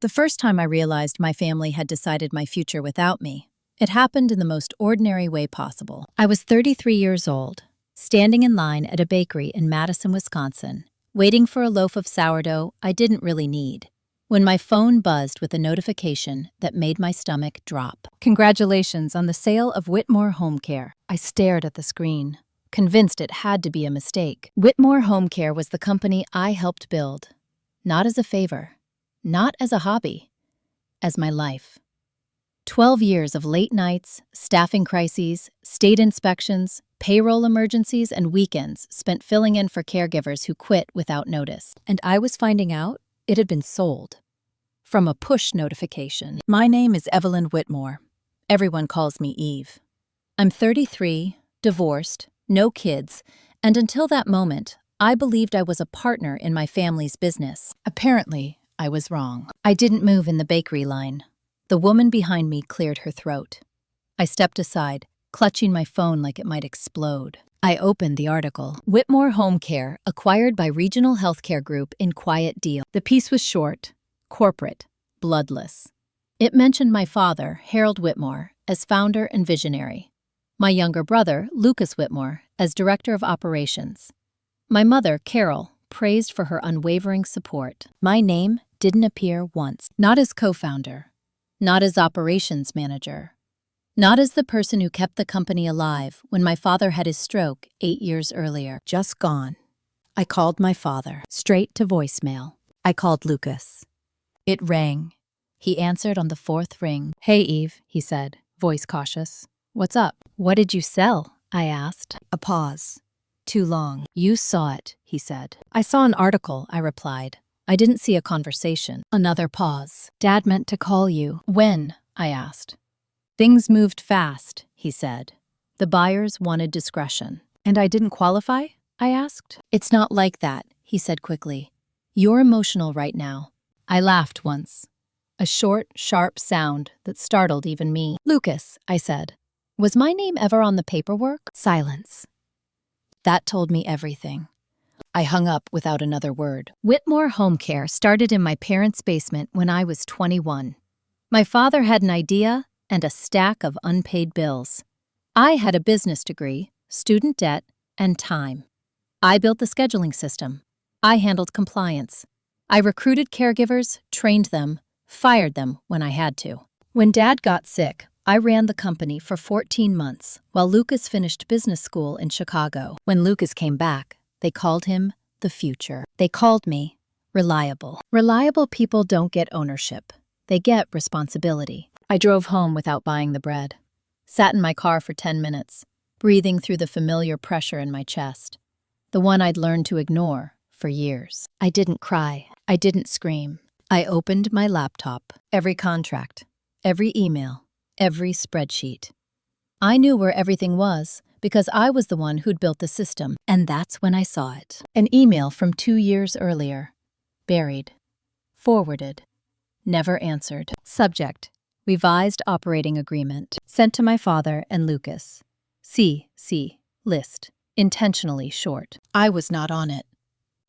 The first time I realized my family had decided my future without me, it happened in the most ordinary way possible. I was 33 years old, standing in line at a bakery in Madison, Wisconsin, waiting for a loaf of sourdough I didn't really need, when my phone buzzed with a notification that made my stomach drop. Congratulations on the sale of Whitmore Home Care. I stared at the screen, convinced it had to be a mistake. Whitmore Home Care was the company I helped build, not as a favor, not as a hobby, as my life. 12 years of late nights, staffing crises, state inspections, payroll emergencies, and weekends spent filling in for caregivers who quit without notice. And I was finding out it had been sold. From a push notification. My name is Evelyn Whitmore. Everyone calls me Eve. I'm 33, divorced, no kids, and until that moment, I believed I was a partner in my family's business. Apparently, I was wrong. I didn't move in the bakery line. The woman behind me cleared her throat. I stepped aside, clutching my phone like it might explode. I opened the article. Whitmore Home Care, acquired by Regional Healthcare Group in quiet deal. The piece was short, corporate, bloodless. It mentioned my father, Harold Whitmore, as founder and visionary. My younger brother, Lucas Whitmore, as director of operations. My mother, Carol, praised for her unwavering support. My name didn't appear once. Not as co-founder. Not as operations manager. Not as the person who kept the company alive when my father had his stroke 8 years earlier. Just gone. I called my father, straight to voicemail. I called Lucas. It rang. He answered on the fourth ring. "Hey, Eve," he said, voice cautious. "What's up?" "What did you sell?" I asked. A pause. Too long. "You saw it," he said. "I saw an article," I replied. "I didn't see a conversation." Another pause. "Dad meant to call you." "When?" I asked. "Things moved fast," he said. "The buyers wanted discretion." "And I didn't qualify?" I asked. "It's not like that," he said quickly. "You're emotional right now." I laughed once. A short, sharp sound that startled even me. "Lucas," I said. "Was my name ever on the paperwork?" Silence. That told me everything. I hung up without another word. Whitmore Home Care started in my parents' basement when I was 21. My father had an idea and a stack of unpaid bills. I had a business degree, student debt, and time. I built the scheduling system. I handled compliance. I recruited caregivers, trained them, fired them when I had to. When Dad got sick, I ran the company for 14 months while Lucas finished business school in Chicago. When Lucas came back, they called him the future. They called me reliable. Reliable people don't get ownership. They get responsibility. I drove home without buying the bread. Sat in my car for 10 minutes, breathing through the familiar pressure in my chest. The one I'd learned to ignore for years. I didn't cry. I didn't scream. I opened my laptop. Every contract, every email, every spreadsheet. I knew where everything was because I was the one who'd built the system, and that's when I saw it. An email from 2 years earlier. Buried. Forwarded. Never answered. Subject: Revised Operating Agreement. Sent to my father and Lucas. C. List. Intentionally short. I was not on it.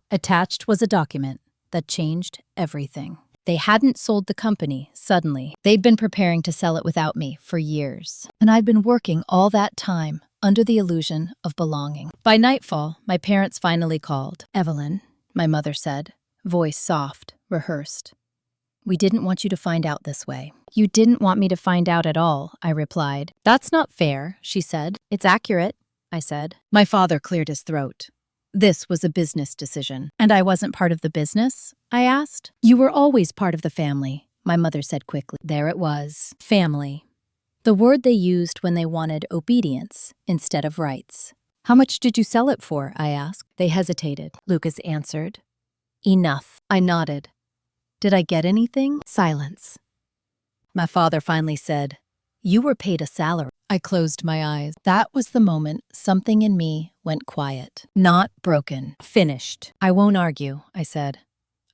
Attached was a document that changed everything. They hadn't sold the company suddenly. They'd been preparing to sell it without me for years. And I'd been working all that time under the illusion of belonging. By nightfall, my parents finally called. "Evelyn," my mother said, voice soft, rehearsed. "We didn't want you to find out this way." "You didn't want me to find out at all," I replied. "That's not fair," she said. "It's accurate," I said. My father cleared his throat. This was a business decision. "And I wasn't part of the business?" I asked. "You were always part of the family," my mother said quickly. There it was. Family. The word they used when they wanted obedience instead of rights. "How much did you sell it for?" I asked. They hesitated. Lucas answered. "Enough." I nodded. Did I get anything? Silence. My father finally said, "You were paid a salary." I closed my eyes. That was the moment something in me went quiet. Not broken. Finished. "I won't argue," I said.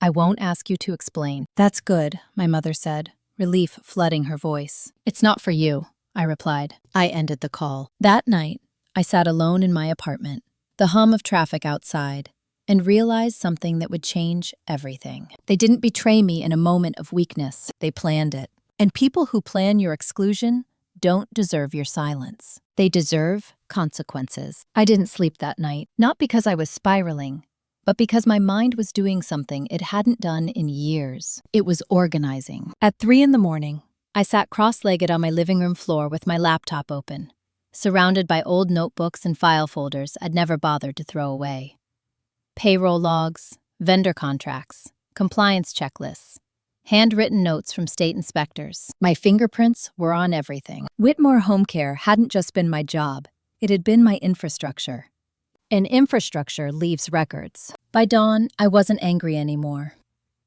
"I won't ask you to explain." "That's good," my mother said, relief flooding her voice. "It's not for you," I replied. I ended the call. That night, I sat alone in my apartment, the hum of traffic outside, and realize something that would change everything. They didn't betray me in a moment of weakness. They planned it. And people who plan your exclusion don't deserve your silence. They deserve consequences. I didn't sleep that night, not because I was spiraling, but because my mind was doing something it hadn't done in years. It was organizing. At 3 a.m, I sat cross-legged on my living room floor with my laptop open, surrounded by old notebooks and file folders I'd never bothered to throw away. Payroll logs, vendor contracts, compliance checklists, handwritten notes from state inspectors. My fingerprints were on everything. Whitmore Home Care hadn't just been my job, it had been my infrastructure. And infrastructure leaves records. By dawn, I wasn't angry anymore.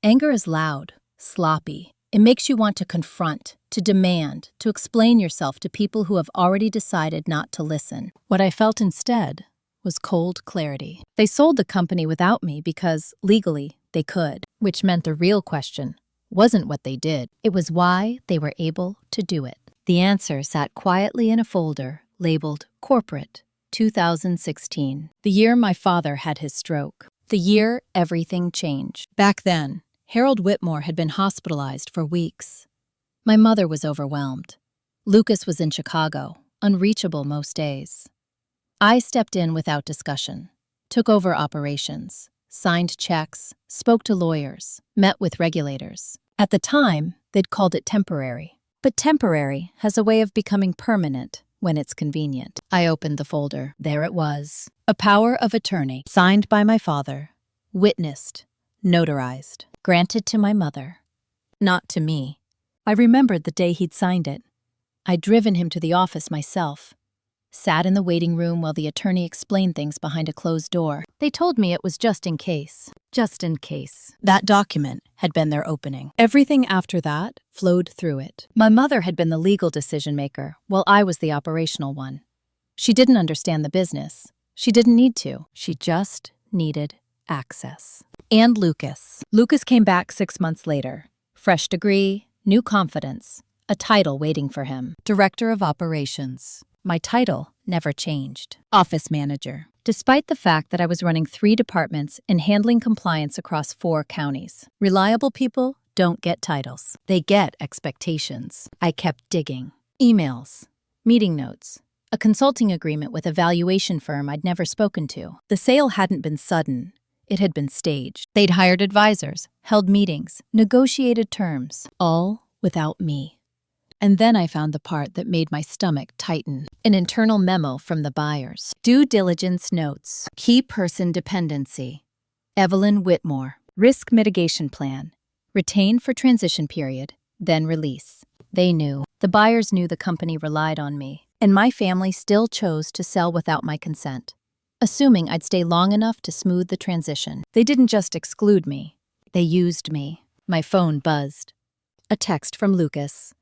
Anger is loud, sloppy. It makes you want to confront, to demand, to explain yourself to people who have already decided not to listen. What I felt instead was cold clarity. They sold the company without me because, legally, they could, which meant the real question wasn't what they did. It was why they were able to do it. The answer sat quietly in a folder labeled Corporate 2016, the year my father had his stroke, the year everything changed. Back then, Harold Whitmore had been hospitalized for weeks. My mother was overwhelmed. Lucas was in Chicago, unreachable most days. I stepped in without discussion, took over operations, signed checks, spoke to lawyers, met with regulators. At the time, they'd called it temporary. But temporary has a way of becoming permanent when it's convenient. I opened the folder. There it was. A power of attorney, signed by my father, witnessed, notarized, granted to my mother, not to me. I remembered the day he'd signed it. I'd driven him to the office myself, sat in the waiting room while the attorney explained things behind a closed door. They told me it was just in case. Just in case. That document had been their opening. Everything after that flowed through it. My mother had been the legal decision maker, while I was the operational one. She didn't understand the business. She didn't need to. She just needed access. And Lucas. Lucas came back 6 months later. Fresh degree, new confidence, a title waiting for him. Director of Operations. My title never changed. Office manager. Despite the fact that I was running 3 departments and handling compliance across 4 counties. Reliable people don't get titles. They get expectations. I kept digging. Emails, meeting notes, a consulting agreement with a valuation firm I'd never spoken to. The sale hadn't been sudden. It had been staged. They'd hired advisors, held meetings, negotiated terms, all without me. And then I found the part that made my stomach tighten. An internal memo from the buyers. Due diligence notes. Key person dependency. Evelyn Whitmore. Risk mitigation plan. Retain for transition period, then release. They knew. The buyers knew the company relied on me. And my family still chose to sell without my consent, assuming I'd stay long enough to smooth the transition. They didn't just exclude me. They used me. My phone buzzed. A text from Lucas.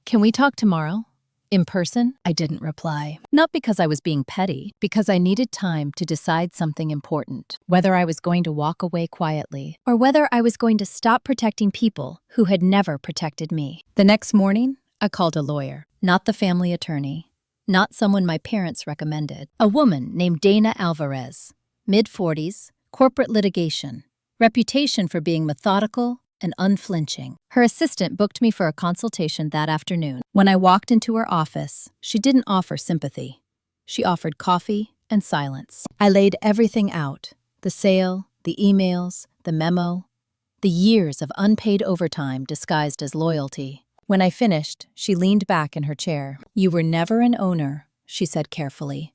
Can we talk tomorrow? In person? I didn't reply. Not because I was being petty, because I needed time to decide something important. Whether I was going to walk away quietly, or whether I was going to stop protecting people who had never protected me. The next morning, I called a lawyer. Not the family attorney. Not someone my parents recommended. A woman named Dana Alvarez. Mid-40s, corporate litigation. Reputation for being methodical and unflinching. Her assistant booked me for a consultation that afternoon. When I walked into her office, she didn't offer sympathy. She offered coffee and silence. I laid everything out. The sale, the emails, the memo, the years of unpaid overtime disguised as loyalty. When I finished, she leaned back in her chair. You were never an owner, she said carefully.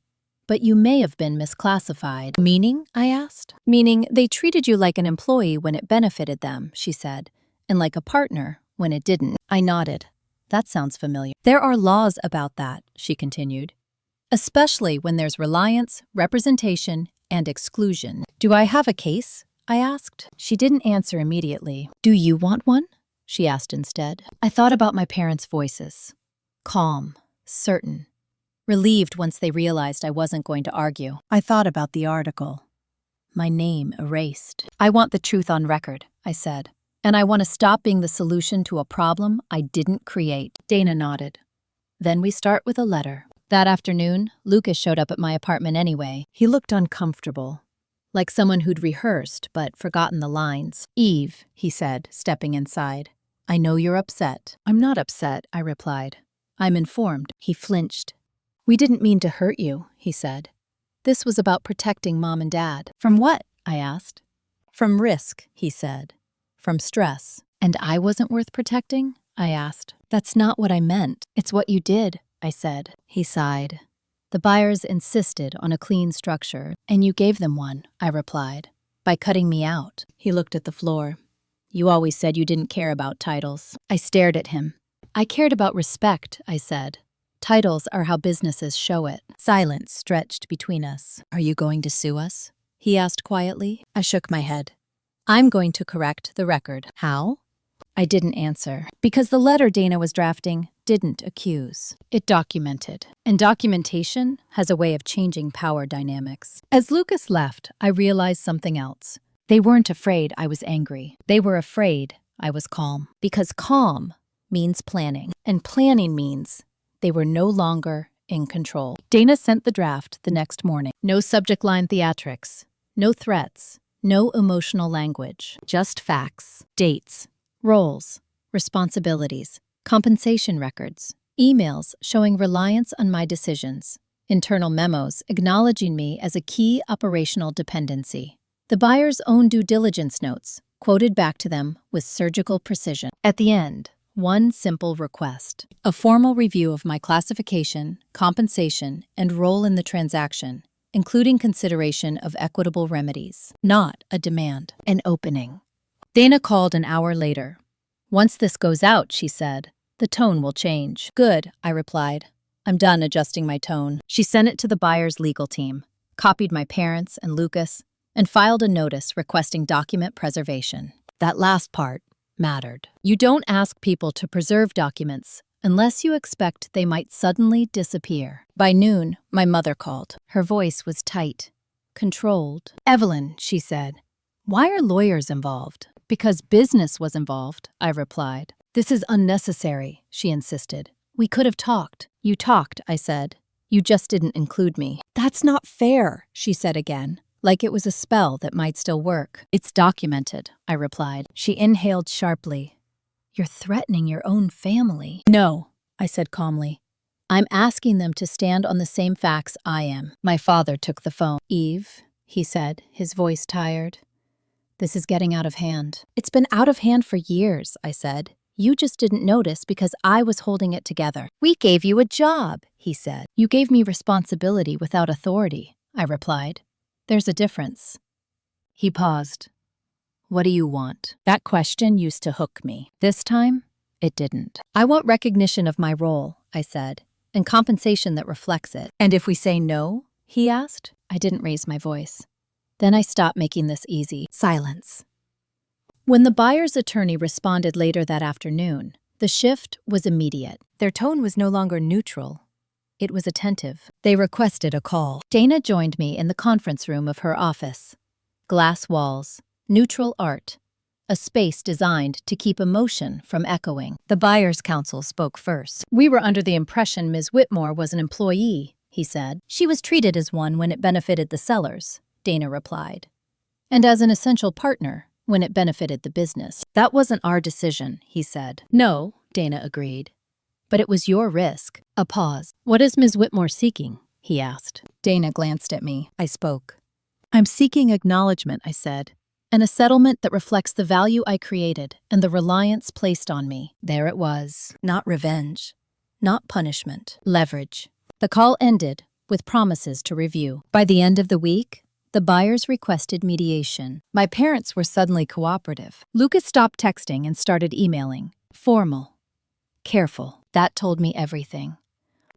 But you may have been misclassified. Meaning? I asked. Meaning they treated you like an employee when it benefited them, she said, and like a partner when it didn't. I nodded. That sounds familiar. There are laws about that, she continued, especially when there's reliance, representation, and exclusion. Do I have a case? I asked. She didn't answer immediately. Do you want one? She asked instead. I thought about my parents' voices. Calm, certain. Relieved once they realized I wasn't going to argue. I thought about the article. My name erased. I want the truth on record, I said. And I want to stop being the solution to a problem I didn't create. Dana nodded. Then we start with a letter. That afternoon, Lucas showed up at my apartment anyway. He looked uncomfortable. like someone who'd rehearsed but forgotten the lines. "Eve," he said, stepping inside. "I know you're upset." "I'm not upset," I replied. "I'm informed." He flinched. "We didn't mean to hurt you," he said. "This was about protecting Mom and Dad." "From what?" I asked. "From risk," he said. "From stress." "And I wasn't worth protecting?" I asked. "That's not what I meant. It's what you did," I said. He sighed. "The buyers insisted on a clean structure, and you gave them one," I replied, "by cutting me out." He looked at the floor. "You always said you didn't care about titles." I stared at him. "I cared about respect," I said. "Titles are how businesses show it." Silence stretched between us. "Are you going to sue us?" he asked quietly. I shook my head. "I'm going to correct the record." "How?" I didn't answer, because the letter Dana was drafting didn't accuse. It documented. And documentation has a way of changing power dynamics. As Lucas left, I realized something else. They weren't afraid I was angry. They were afraid I was calm. Because calm means planning. And planning means they were no longer in control. Dana sent the draft the next morning. No subject line theatrics. No threats. No emotional language. Just facts. Dates. Roles. Responsibilities. Compensation records. Emails showing reliance on my decisions. Internal memos acknowledging me as a key operational dependency. The buyer's own due diligence notes, quoted back to them with surgical precision. At the end, one simple request: a formal review of my classification, compensation, and role in the transaction, including consideration of equitable remedies. Not a demand, an opening. Dana called an hour later. "Once this goes out," she said, "the tone will change." "Good," I replied. "I'm done adjusting my tone." She sent it to the buyer's legal team, copied my parents and Lucas, and filed a notice requesting document preservation. That last part mattered. You don't ask people to preserve documents unless you expect they might suddenly disappear. By noon, my mother called. Her voice was tight, controlled. "Evelyn," she said, "why are lawyers involved?" "Because business was involved," I replied. "This is unnecessary," she insisted. "We could have talked." "You talked," I said. "You just didn't include me." "That's not fair," she said again, like it was a spell that might still work. "It's documented," I replied. She inhaled sharply. "You're threatening your own family." "No," I said calmly. "I'm asking them to stand on the same facts I am." My father took the phone. "Eve," he said, his voice tired. "This is getting out of hand." "It's been out of hand for years," I said. "You just didn't notice because I was holding it together." "We gave you a job," he said. "You gave me responsibility without authority," I replied. "There's a difference." He paused. "What do you want?" That question used to hook me. This time, it didn't. "I want recognition of my role," I said, "and compensation that reflects it." "And if we say no?" he asked. I didn't raise my voice. Then I stopped making this easy. Silence. When the buyer's attorney responded later that afternoon, the shift was immediate. Their tone was no longer neutral. It was attentive. They requested a call. Dana joined me in the conference room of her office. Glass walls, neutral art, a space designed to keep emotion from echoing. The buyer's counsel spoke first. "We were under the impression Ms. Whitmore was an employee," he said. "She was treated as one when it benefited the sellers," Dana replied, "and as an essential partner when it benefited the business." "That wasn't our decision," he said. "No," Dana agreed. "But it was your risk." A pause. "What is Ms. Whitmore seeking?" he asked. Dana glanced at me. I spoke. "I'm seeking acknowledgement," I said, "and a settlement that reflects the value I created and the reliance placed on me." There it was. Not revenge. Not punishment. Leverage. The call ended with promises to review. By the end of the week, the buyers requested mediation. My parents were suddenly cooperative. Lucas stopped texting and started emailing. Formal. Careful. That told me everything.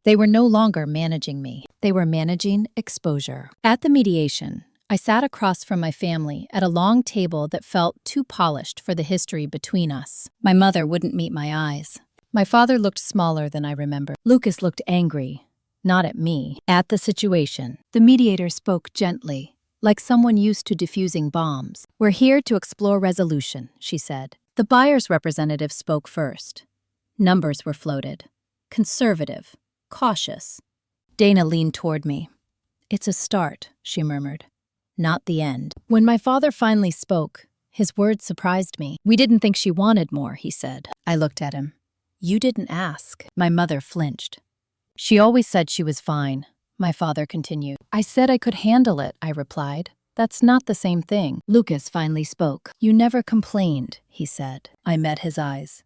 They were no longer managing me. They were managing exposure. At the mediation, I sat across from my family at a long table that felt too polished for the history between us. My mother wouldn't meet my eyes. My father looked smaller than I remember. Lucas looked angry, not at me, at the situation. The mediator spoke gently, like someone used to diffusing bombs. "We're here to explore resolution," she said. The buyer's representative spoke first. Numbers were floated. Conservative. Cautious. Dana leaned toward me. "It's a start," she murmured. not the end. When my father finally spoke, his words surprised me. "We didn't think she wanted more," he said. I looked at him. "You didn't ask." My mother flinched. "She always said she was fine," my father continued. "I said I could handle it," I replied. "That's not the same thing." Lucas finally spoke. "You never complained," he said. I met his eyes.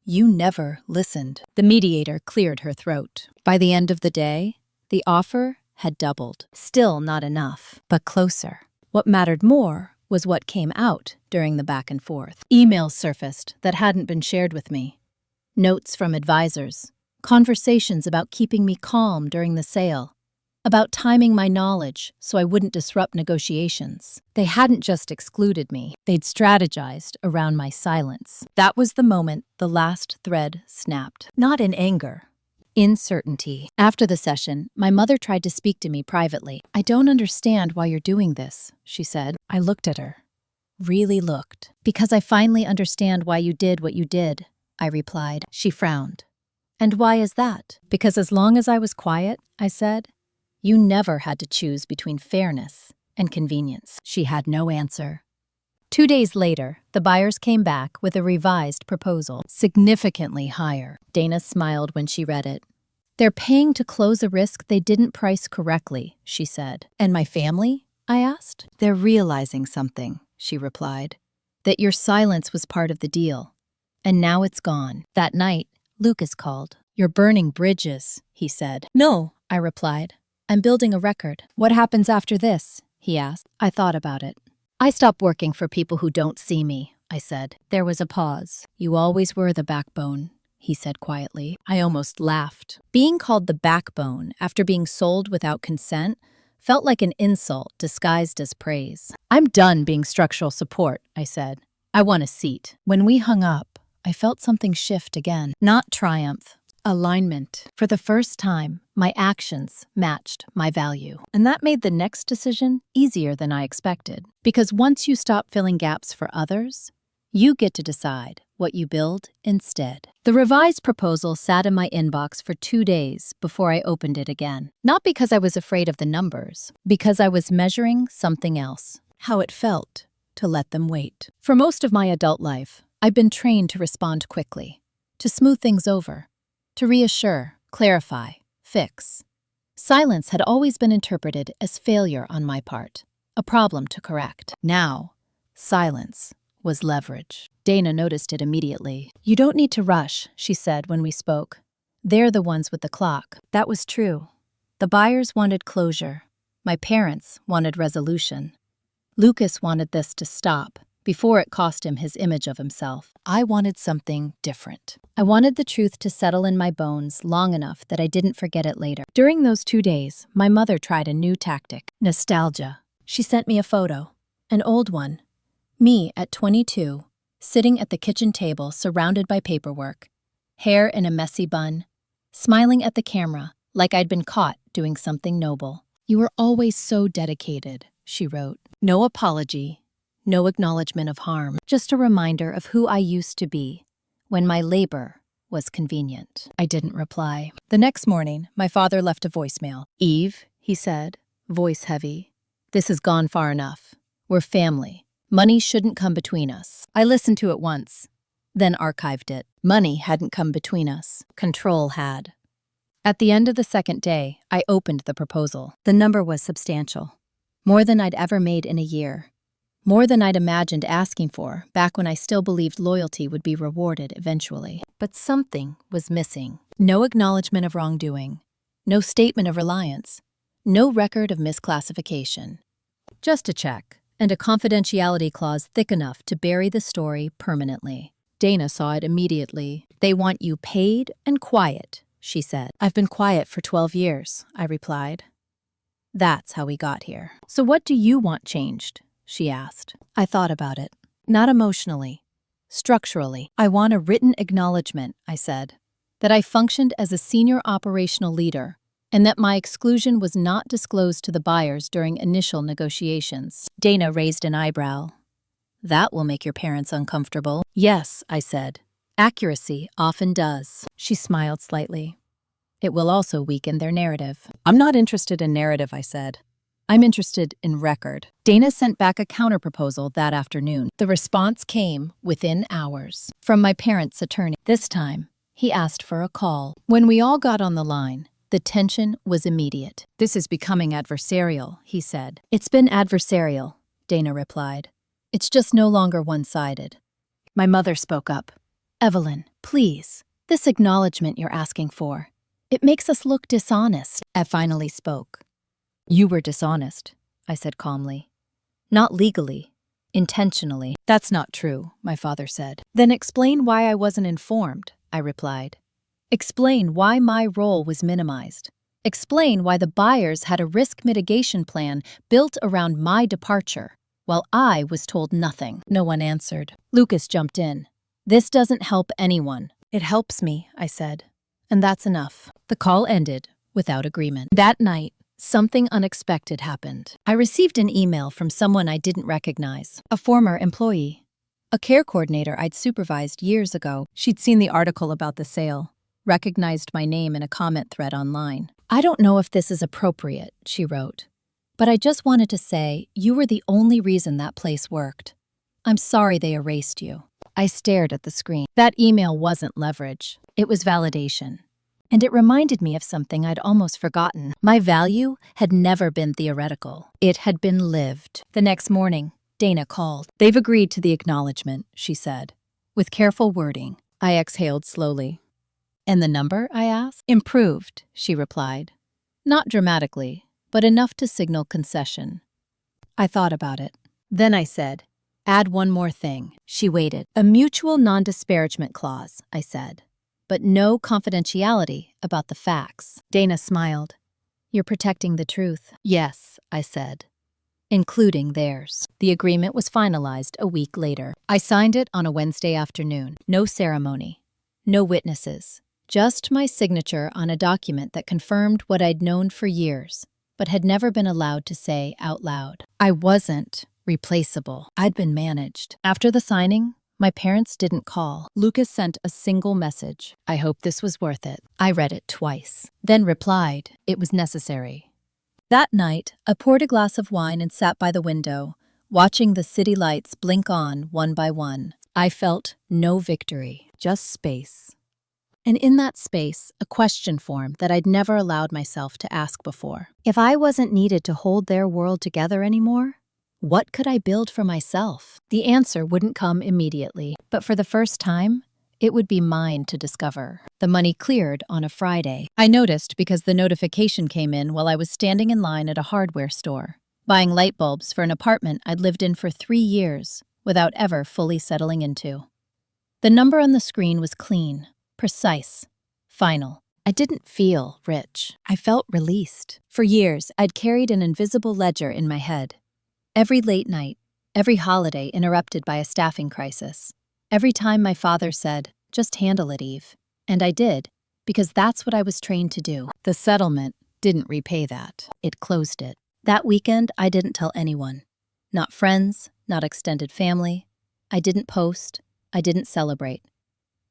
"You never listened." The mediator cleared her throat. By the end of the day, the offer had doubled. Still not enough, but closer. What mattered more was what came out during the back and forth. Emails surfaced that hadn't been shared with me. Notes from advisors. Conversations about keeping me calm during the sale. About timing my knowledge so I wouldn't disrupt negotiations. They hadn't just excluded me, they'd strategized around my silence. That was the moment the last thread snapped. Not in anger, in certainty. After the session, my mother tried to speak to me privately. "I don't understand why you're doing this," she said. I looked at her. Really looked. "Because I finally understand why you did what you did," I replied. She frowned. "And why is that?" "Because as long as I was quiet," I said, "you never had to choose between fairness and convenience." She had no answer. 2 days later, the buyers came back with a revised proposal, significantly higher. Dana smiled when she read it. "They're paying to close a risk they didn't price correctly," she said. "And my family?" I asked. "They're realizing something," she replied. "That your silence was part of the deal. And now it's gone." That night, Lucas called. "You're burning bridges," he said. "No," I replied. "I'm building a record." "What happens after this?" he asked. I thought about it. "I stop working for people who don't see me," I said. There was a pause. "You always were the backbone," he said quietly. I almost laughed. Being called the backbone after being sold without consent felt like an insult disguised as praise. "I'm done being structural support," I said. "I want a seat." When we hung up, I felt something shift again. Not triumph. Alignment. For the first time, my actions matched my value. And that made the next decision easier than I expected. Because once you stop filling gaps for others, you get to decide what you build instead. The revised proposal sat in my inbox for 2 days before I opened it again. Not because I was afraid of the numbers, because I was measuring something else. How it felt to let them wait. For most of my adult life, I've been trained to respond quickly, to smooth things over, to reassure, clarify, fix. Silence had always been interpreted as failure on my part, a problem to correct. Now, silence was leverage. Dana noticed it immediately. "You don't need to rush," she said when we spoke. "They're the ones with the clock." That was true. The buyers wanted closure. My parents wanted resolution. Lucas wanted this to stop before it cost him his image of himself. I wanted something different. I wanted the truth to settle in my bones long enough that I didn't forget it later. During those 2 days, my mother tried a new tactic. Nostalgia. She sent me a photo. An old one. Me at 22, sitting at the kitchen table surrounded by paperwork, hair in a messy bun, smiling at the camera like I'd been caught doing something noble. "You were always so dedicated," she wrote. No apology. No acknowledgement of harm, just a reminder of who I used to be when my labor was convenient. I didn't reply. The next morning, my father left a voicemail. "Eve," he said, voice heavy, "this has gone far enough. We're family. Money shouldn't come between us." I listened to it once, then archived it. Money hadn't come between us. Control had. At the end of the second day, I opened the proposal. The number was substantial. More than I'd ever made in a year. More than I'd imagined asking for back when I still believed loyalty would be rewarded eventually. But something was missing. No acknowledgement of wrongdoing. No statement of reliance. No record of misclassification. Just a check, and a confidentiality clause thick enough to bury the story permanently. Dana saw it immediately. "They want you paid and quiet," she said. "I've been quiet for 12 years, I replied. "That's how we got here." "So what do you want changed?" she asked. I thought about it. Not emotionally. Structurally. "I want a written acknowledgement," I said, "that I functioned as a senior operational leader and that my exclusion was not disclosed to the buyers during initial negotiations." Dana raised an eyebrow. "That will make your parents uncomfortable." "Yes," I said. "Accuracy often does." She smiled slightly. "It will also weaken their narrative." "I'm not interested in narrative," I said. I'm interested in record. Dana sent back a counterproposal that afternoon. The response came within hours from my parents' attorney. This time, he asked for a call. When we all got on the line, the tension was immediate. "This is becoming adversarial," he said. "It's been adversarial," Dana replied. "It's just no longer one-sided." My mother spoke up. "Evelyn, please, this acknowledgement you're asking for, it makes us look dishonest." I finally spoke. "You were dishonest," I said calmly. "Not legally, intentionally." "That's not true," my father said. "Then explain why I wasn't informed," I replied. "Explain why my role was minimized. Explain why the buyers had a risk mitigation plan built around my departure, while I was told nothing." No one answered. Lucas jumped in. "This doesn't help anyone." "It helps me," I said. "And that's enough." The call ended without agreement. That night, something unexpected happened. I received an email from someone I didn't recognize, a former employee, a care coordinator I'd supervised years ago. She'd seen the article about the sale, recognized my name in a comment thread online. "I don't know if this is appropriate," she wrote, "but I just wanted to say you were the only reason that place worked. I'm sorry they erased you." I stared at the screen. That email wasn't leverage. It was validation. And it reminded me of something I'd almost forgotten. My value had never been theoretical. It had been lived. The next morning, Dana called. "They've agreed to the acknowledgement," she said, with careful wording. I exhaled slowly. "And the number?" I asked. "Improved," she replied. "Not dramatically, but enough to signal concession." I thought about it. Then I said, "Add one more thing." She waited. "A mutual non-disparagement clause," I said, "but no confidentiality about the facts." Dana smiled. "You're protecting the truth." "Yes," I said, "including theirs." The agreement was finalized a week later. I signed it on a Wednesday afternoon. No ceremony, no witnesses, just my signature on a document that confirmed what I'd known for years, but had never been allowed to say out loud. I wasn't replaceable. I'd been managed. After the signing, my parents didn't call. Lucas sent a single message. "I hope this was worth it." I read it twice, then replied, "It was necessary." That night, I poured a glass of wine and sat by the window, watching the city lights blink on one by one. I felt no victory, just space. And in that space, a question formed that I'd never allowed myself to ask before. If I wasn't needed to hold their world together anymore, what could I build for myself? The answer wouldn't come immediately, but for the first time, it would be mine to discover. The money cleared on a Friday. I noticed because the notification came in while I was standing in line at a hardware store, buying light bulbs for an apartment I'd lived in for 3 years without ever fully settling into. The number on the screen was clean, precise, final. I didn't feel rich. I felt released. For years, I'd carried an invisible ledger in my head. Every late night, every holiday interrupted by a staffing crisis. Every time my father said, "Just handle it, Eve." And I did, because that's what I was trained to do. The settlement didn't repay that. It closed it. That weekend, I didn't tell anyone. Not friends, not extended family. I didn't post. I didn't celebrate.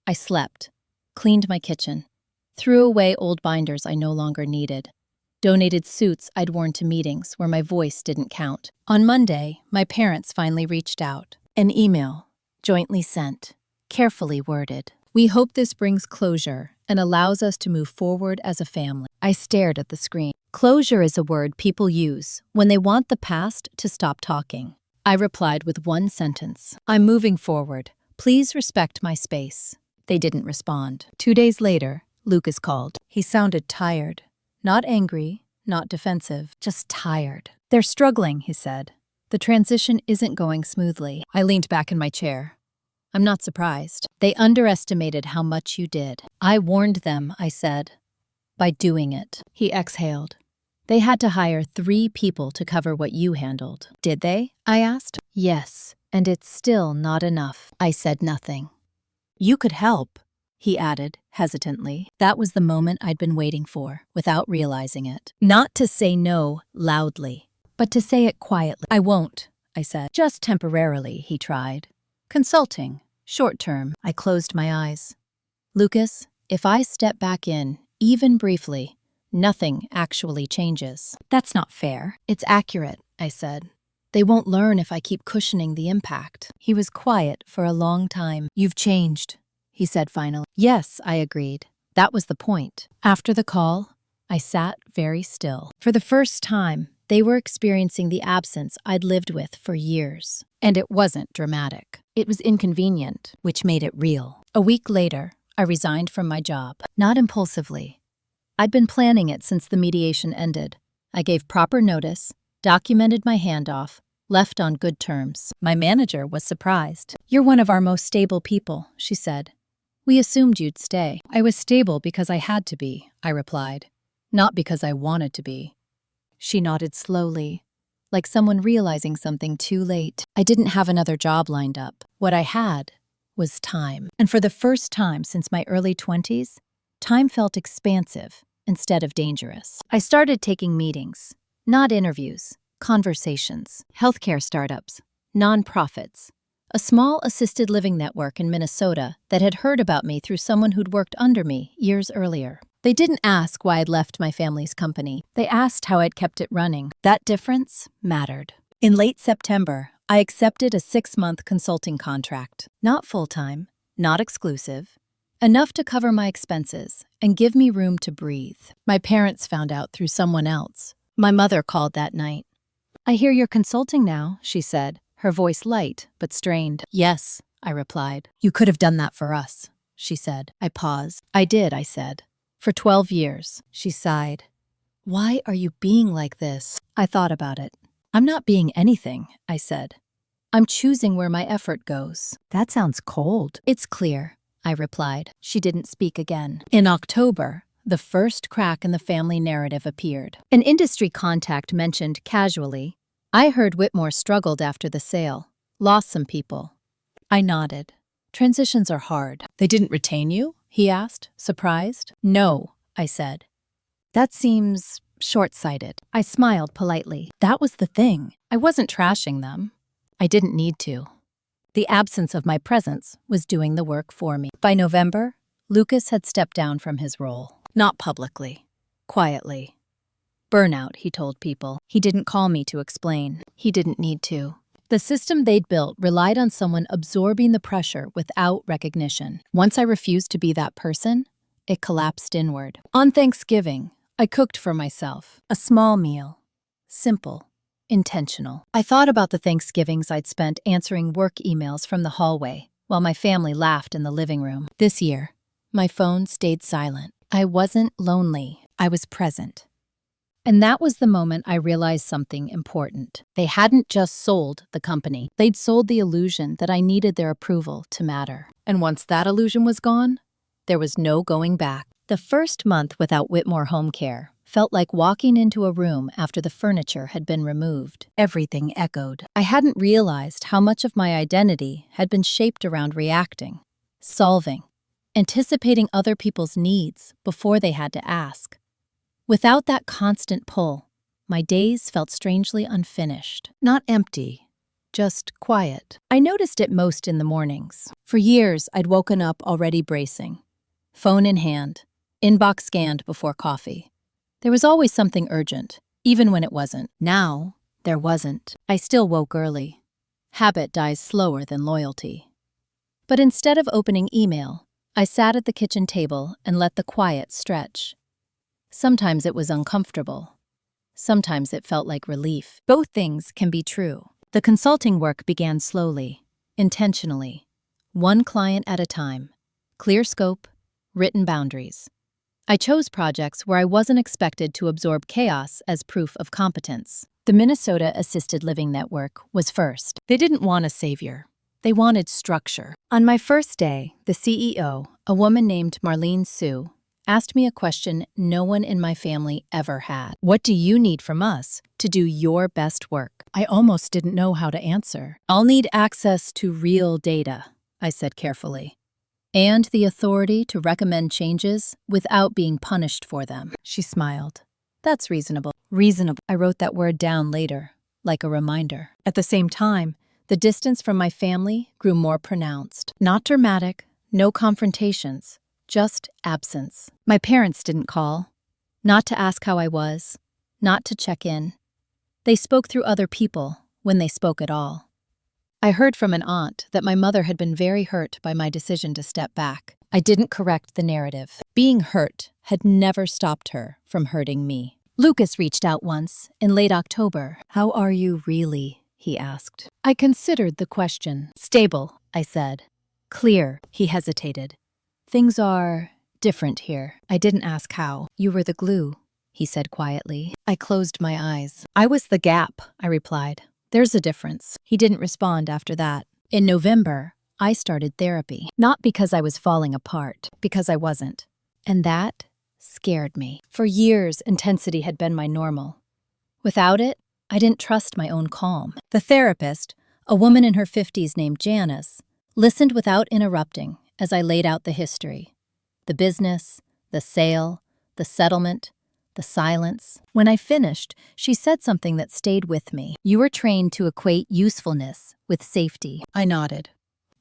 I slept, cleaned my kitchen, threw away old binders I no longer needed, donated suits I'd worn to meetings where my voice didn't count. On Monday, my parents finally reached out. An email, jointly sent, carefully worded. "We hope this brings closure and allows us to move forward as a family." I stared at the screen. Closure is a word people use when they want the past to stop talking. I replied with one sentence. "I'm moving forward. Please respect my space." They didn't respond. 2 days later, Lucas called. He sounded tired. Not angry, not defensive, just tired. "They're struggling," he said. "The transition isn't going smoothly." I leaned back in my chair. "I'm not surprised. They underestimated how much you did." "I warned them," I said, "by doing it." He exhaled. "They had to hire 3 people to cover what you handled." "Did they?" I asked. "Yes, and it's still not enough." I said nothing. "You could help," he added, hesitantly. That was the moment I'd been waiting for, without realizing it. Not to say no loudly, but to say it quietly. "I won't," I said. "Just temporarily," he tried. "Consulting, short term." I closed my eyes. "Lucas, if I step back in, even briefly, nothing actually changes. That's not fair. It's accurate, I said. They won't learn if I keep cushioning the impact. He was quiet for a long time. You've changed, he said finally. Yes, I agreed. That was the point. After the call, I sat very still. For the first time, they were experiencing the absence I'd lived with for years. And it wasn't dramatic. It was inconvenient, which made it real. A week later, I resigned from my job. Not impulsively. I'd been planning it since the mediation ended. I gave proper notice, documented my handoff, left on good terms. My manager was surprised. You're one of our most stable people, she said. We assumed you'd stay. I was stable because I had to be, I replied. Not because I wanted to be. She nodded slowly, like someone realizing something too late. I didn't have another job lined up. What I had was time. And for the first time since my early 20s, time felt expansive instead of dangerous. I started taking meetings, not interviews, conversations, healthcare startups, nonprofits, a small assisted living network in Minnesota that had heard about me through someone who'd worked under me years earlier. They didn't ask why I'd left my family's company. They asked how I'd kept it running. That difference mattered. In late September, I accepted a 6-month consulting contract. Not full-time, not exclusive, enough to cover my expenses and give me room to breathe. My parents found out through someone else. My mother called that night. I hear you're consulting now, she said, her voice light but strained. Yes, I replied. You could have done that for us, she said. I paused. I did, I said. For 12 years, she sighed. Why are you being like this? I thought about it. I'm not being anything, I said. I'm choosing where my effort goes. That sounds cold. It's clear, I replied. She didn't speak again. In October, the first crack in the family narrative appeared. An industry contact mentioned casually, I heard Whitmore struggled after the sale, lost some people. I nodded. Transitions are hard. They didn't retain you? He asked, surprised. No, I said. That seems short-sighted. I smiled politely. That was the thing. I wasn't trashing them. I didn't need to. The absence of my presence was doing the work for me. By November, Lucas had stepped down from his role. Not publicly. Quietly. Burnout, he told people. He didn't call me to explain. He didn't need to. The system they'd built relied on someone absorbing the pressure without recognition. Once I refused to be that person, it collapsed inward. On Thanksgiving, I cooked for myself. A small meal. Simple. Intentional. I thought about the Thanksgivings I'd spent answering work emails from the hallway, while my family laughed in the living room. This year, my phone stayed silent. I wasn't lonely. I was present. And that was the moment I realized something important. They hadn't just sold the company. They'd sold the illusion that I needed their approval to matter. And once that illusion was gone, there was no going back. The first month without Whitmore Home Care felt like walking into a room after the furniture had been removed. Everything echoed. I hadn't realized how much of my identity had been shaped around reacting, solving, anticipating other people's needs before they had to ask. Without that constant pull, my days felt strangely unfinished. Not empty, just quiet. I noticed it most in the mornings. For years, I'd woken up already bracing. Phone in hand, inbox scanned before coffee. There was always something urgent, even when it wasn't. Now, there wasn't. I still woke early. Habit dies slower than loyalty. But instead of opening email, I sat at the kitchen table and let the quiet stretch. Sometimes it was uncomfortable. Sometimes it felt like relief. Both things can be true. The consulting work began slowly, intentionally, one client at a time. Clear scope, written boundaries. I chose projects where I wasn't expected to absorb chaos as proof of competence. The Minnesota Assisted Living Network was first. They didn't want a savior. They wanted structure. On my first day, the CEO, a woman named Marlene Sue, asked me a question no one in my family ever had. What do you need from us to do your best work? I almost didn't know how to answer. I'll need access to real data, I said carefully, and the authority to recommend changes without being punished for them. She smiled. That's reasonable. Reasonable. I wrote that word down later, like a reminder. At the same time, the distance from my family grew more pronounced. Not dramatic, no confrontations. Just absence. My parents didn't call. Not to ask how I was, not to check in. They spoke through other people, when they spoke at all. I heard from an aunt that my mother had been very hurt by my decision to step back. I didn't correct the narrative. Being hurt had never stopped her from hurting me. Lucas reached out once, in late October. "How are you really?" he asked. I considered the question. "Stable," I said. "Clear," he hesitated. "Things are different here." I didn't ask how. "You were the glue," he said quietly. I closed my eyes. "I was the gap," I replied. "There's a difference." He didn't respond after that. In November, I started therapy. Not because I was falling apart, because I wasn't. And that scared me. For years, intensity had been my normal. Without it, I didn't trust my own calm. The therapist, a woman in her 50s named Janice, listened without interrupting as I laid out the history. The business, the sale, the settlement, the silence. When I finished, she said something that stayed with me. "You were trained to equate usefulness with safety." I nodded.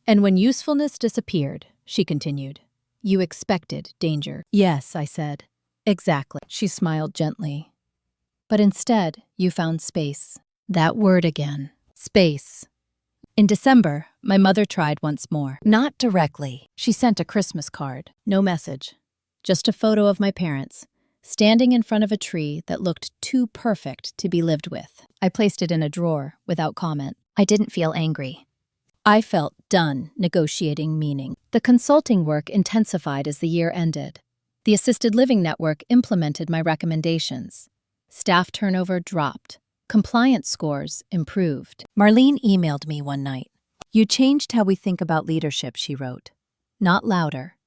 "And when usefulness disappeared," she continued, "you expected danger." "Yes," I said. "Exactly." She smiled gently. "But instead, you found space." That word again. Space. In December, my mother tried once more. Not directly. She sent a Christmas card. No message. Just a photo of my parents, standing in front of a tree that looked too perfect to be lived with. I placed it in a drawer without comment. I didn't feel angry. I felt done negotiating meaning. The consulting work intensified as the year ended. The assisted living network implemented my recommendations. Staff turnover dropped. Compliance scores improved. Marlene emailed me one night. "You changed how we think about leadership," she wrote. "Not louder,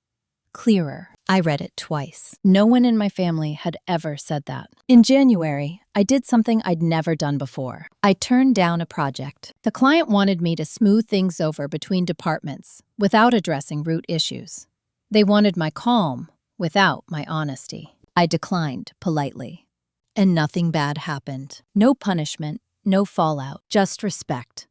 clearer." I read it twice. No one in my family had ever said that. In January, I did something I'd never done before. I turned down a project. The client wanted me to smooth things over between departments without addressing root issues. They wanted my calm without my honesty. I declined politely. And nothing bad happened. No punishment, no fallout, just respect.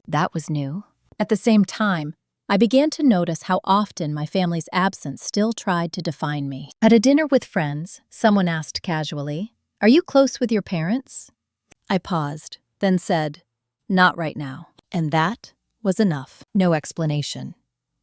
That was new. At the same time, I began to notice how often my family's absence still tried to define me. At a dinner with friends, someone asked casually, "Are you close with your parents?" I paused, then said, "Not right now." And that was enough. No explanation.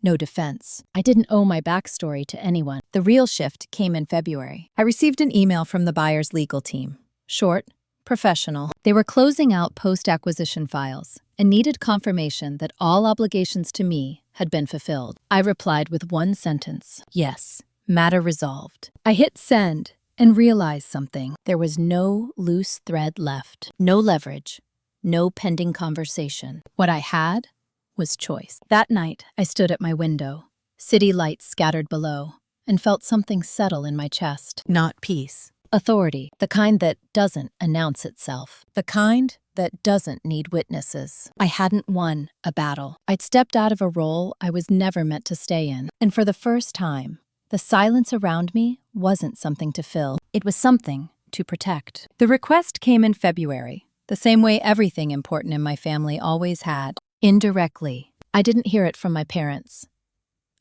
No defense. I didn't owe my backstory to anyone. The real shift came in February. I received an email from the buyer's legal team. Short, professional. They were closing out post-acquisition files and needed confirmation that all obligations to me had been fulfilled. I replied with one sentence, "Yes, matter resolved." I hit send and realized something. There was no loose thread left. No leverage. No pending conversation. What I had was choice. That night, I stood at my window, city lights scattered below, and felt something settle in my chest. Not peace. Authority. The kind that doesn't announce itself. The kind that doesn't need witnesses. I hadn't won a battle. I'd stepped out of a role I was never meant to stay in. And for the first time, the silence around me wasn't something to fill. It was something to protect. The request came in February, the same way everything important in my family always had. Indirectly. I didn't hear it from my parents.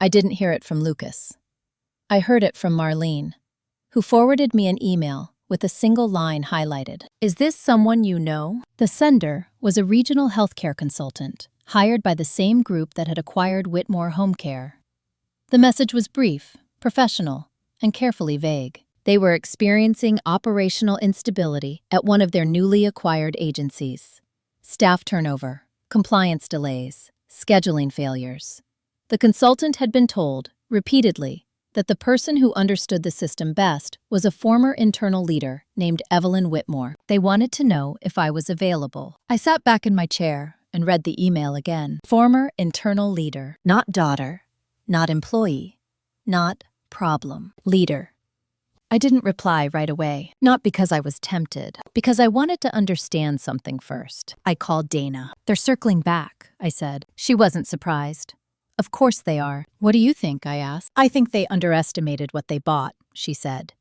I didn't hear it from Lucas. I heard it from Marlene, who forwarded me an email with a single line highlighted. "Is this someone you know?" The sender was a regional healthcare consultant, hired by the same group that had acquired Whitmore Home Care. The message was brief, professional, and carefully vague. They were experiencing operational instability at one of their newly acquired agencies. Staff turnover, compliance delays, scheduling failures. The consultant had been told, repeatedly, that the person who understood the system best was a former internal leader named Evelyn Whitmore. They wanted to know if I was available. I sat back in my chair and read the email again. Former internal leader, not daughter, not employee, not problem. Leader. I didn't reply right away, not because I was tempted, because I wanted to understand something first. I called Dana. "They're circling back," I said. She wasn't surprised. "Of course they are." "What do you think?" I asked. "I think they underestimated what they bought," she said,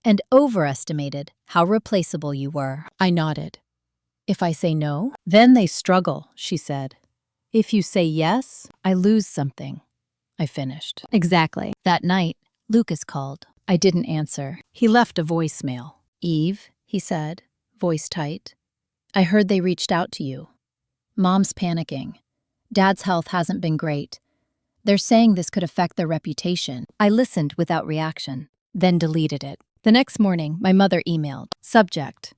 "and overestimated how replaceable you were." I nodded. "If I say no?" "Then they struggle," she said. "If you say yes, I lose something." I finished. Exactly. That night, Lucas called. I didn't answer. He left a voicemail. "Eve," he said, voice tight. "I heard they reached out to you. Mom's panicking. Dad's health hasn't been great. They're saying this could affect their reputation." I listened without reaction, then deleted it. The next morning, my mother emailed. Subject: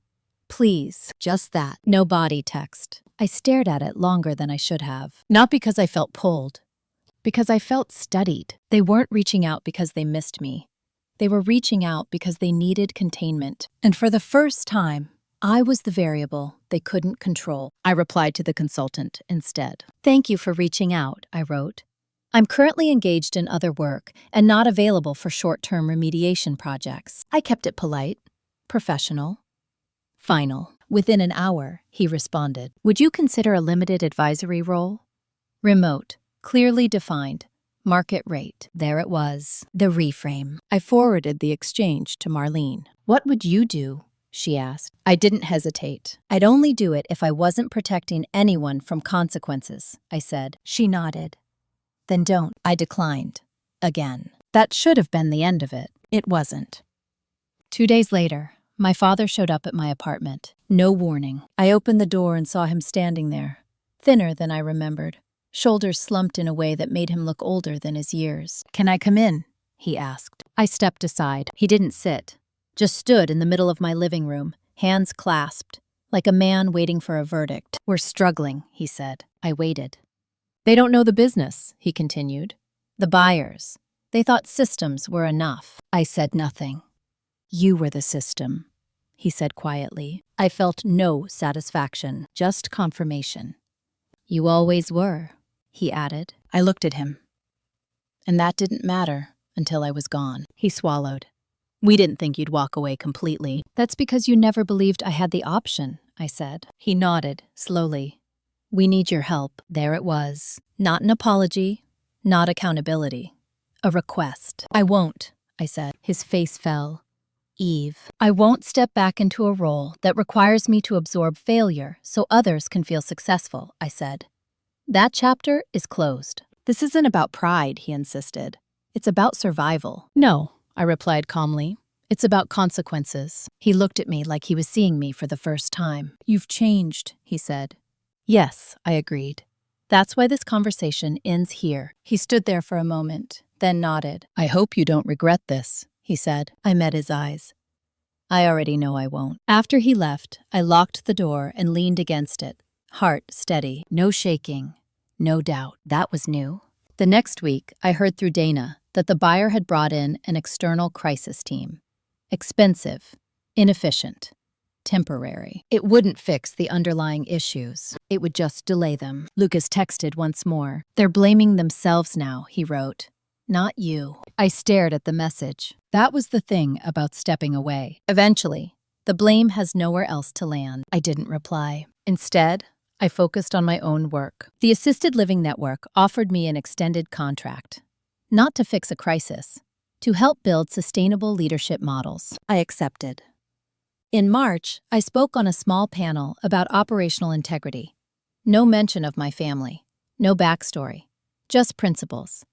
"Please." Just that. No body text. I stared at it longer than I should have. Not because I felt pulled, because I felt studied. They weren't reaching out because they missed me. They were reaching out because they needed containment. And for the first time, I was the variable they couldn't control. I replied to the consultant instead. "Thank you for reaching out," I wrote. "I'm currently engaged in other work and not available for short-term remediation projects." I kept it polite, professional, final. Within an hour, he responded. "Would you consider a limited advisory role? Remote, clearly defined, market rate." There it was, the reframe. I forwarded the exchange to Marlene. "What would you do?" she asked. I didn't hesitate. "I'd only do it if I wasn't protecting anyone from consequences," I said. She nodded. "Then don't." I declined. Again. That should have been the end of it. It wasn't. 2 days later, my father showed up at my apartment. No warning. I opened the door and saw him standing there, thinner than I remembered, shoulders slumped in a way that made him look older than his years. "Can I come in?" he asked. I stepped aside. He didn't sit, just stood in the middle of my living room, hands clasped, like a man waiting for a verdict. "We're struggling," he said. I waited. "They don't know the business," he continued. "The buyers. They thought systems were enough." I said nothing. "You were the system," he said quietly. I felt no satisfaction, just confirmation. "You always were," he added. I looked at him. "And that didn't matter until I was gone." He swallowed. "We didn't think you'd walk away completely." "That's because you never believed I had the option," I said. He nodded, slowly. "We need your help." There it was. Not an apology, not accountability. A request. "I won't," I said. His face fell. "Eve, I won't step back into a role that requires me to absorb failure so others can feel successful," I said. "That chapter is closed." "This isn't about pride," he insisted. "It's about survival." "No," I replied calmly. "It's about consequences." He looked at me like he was seeing me for the first time. "You've changed," he said. "Yes," I agreed. "That's why this conversation ends here." He stood there for a moment, then nodded. "I hope you don't regret this," he said. I met his eyes. "I already know I won't." After he left, I locked the door and leaned against it, heart steady, no shaking, no doubt. That was new. The next week, I heard through Dana that the buyer had brought in an external crisis team. Expensive, inefficient, temporary. It wouldn't fix the underlying issues. It would just delay them. Lucas texted once more. "They're blaming themselves now," he wrote. "Not you." I stared at the message. That was the thing about stepping away. Eventually, the blame has nowhere else to land. I didn't reply. Instead, I focused on my own work. The Assisted Living Network offered me an extended contract. Not to fix a crisis, to help build sustainable leadership models. I accepted. In March, I spoke on a small panel about operational integrity. No mention of my family, no backstory, just principles.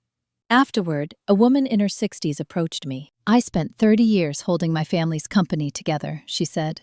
Afterward, a woman in her 60s approached me. "I spent 30 years holding my family's company together," she said.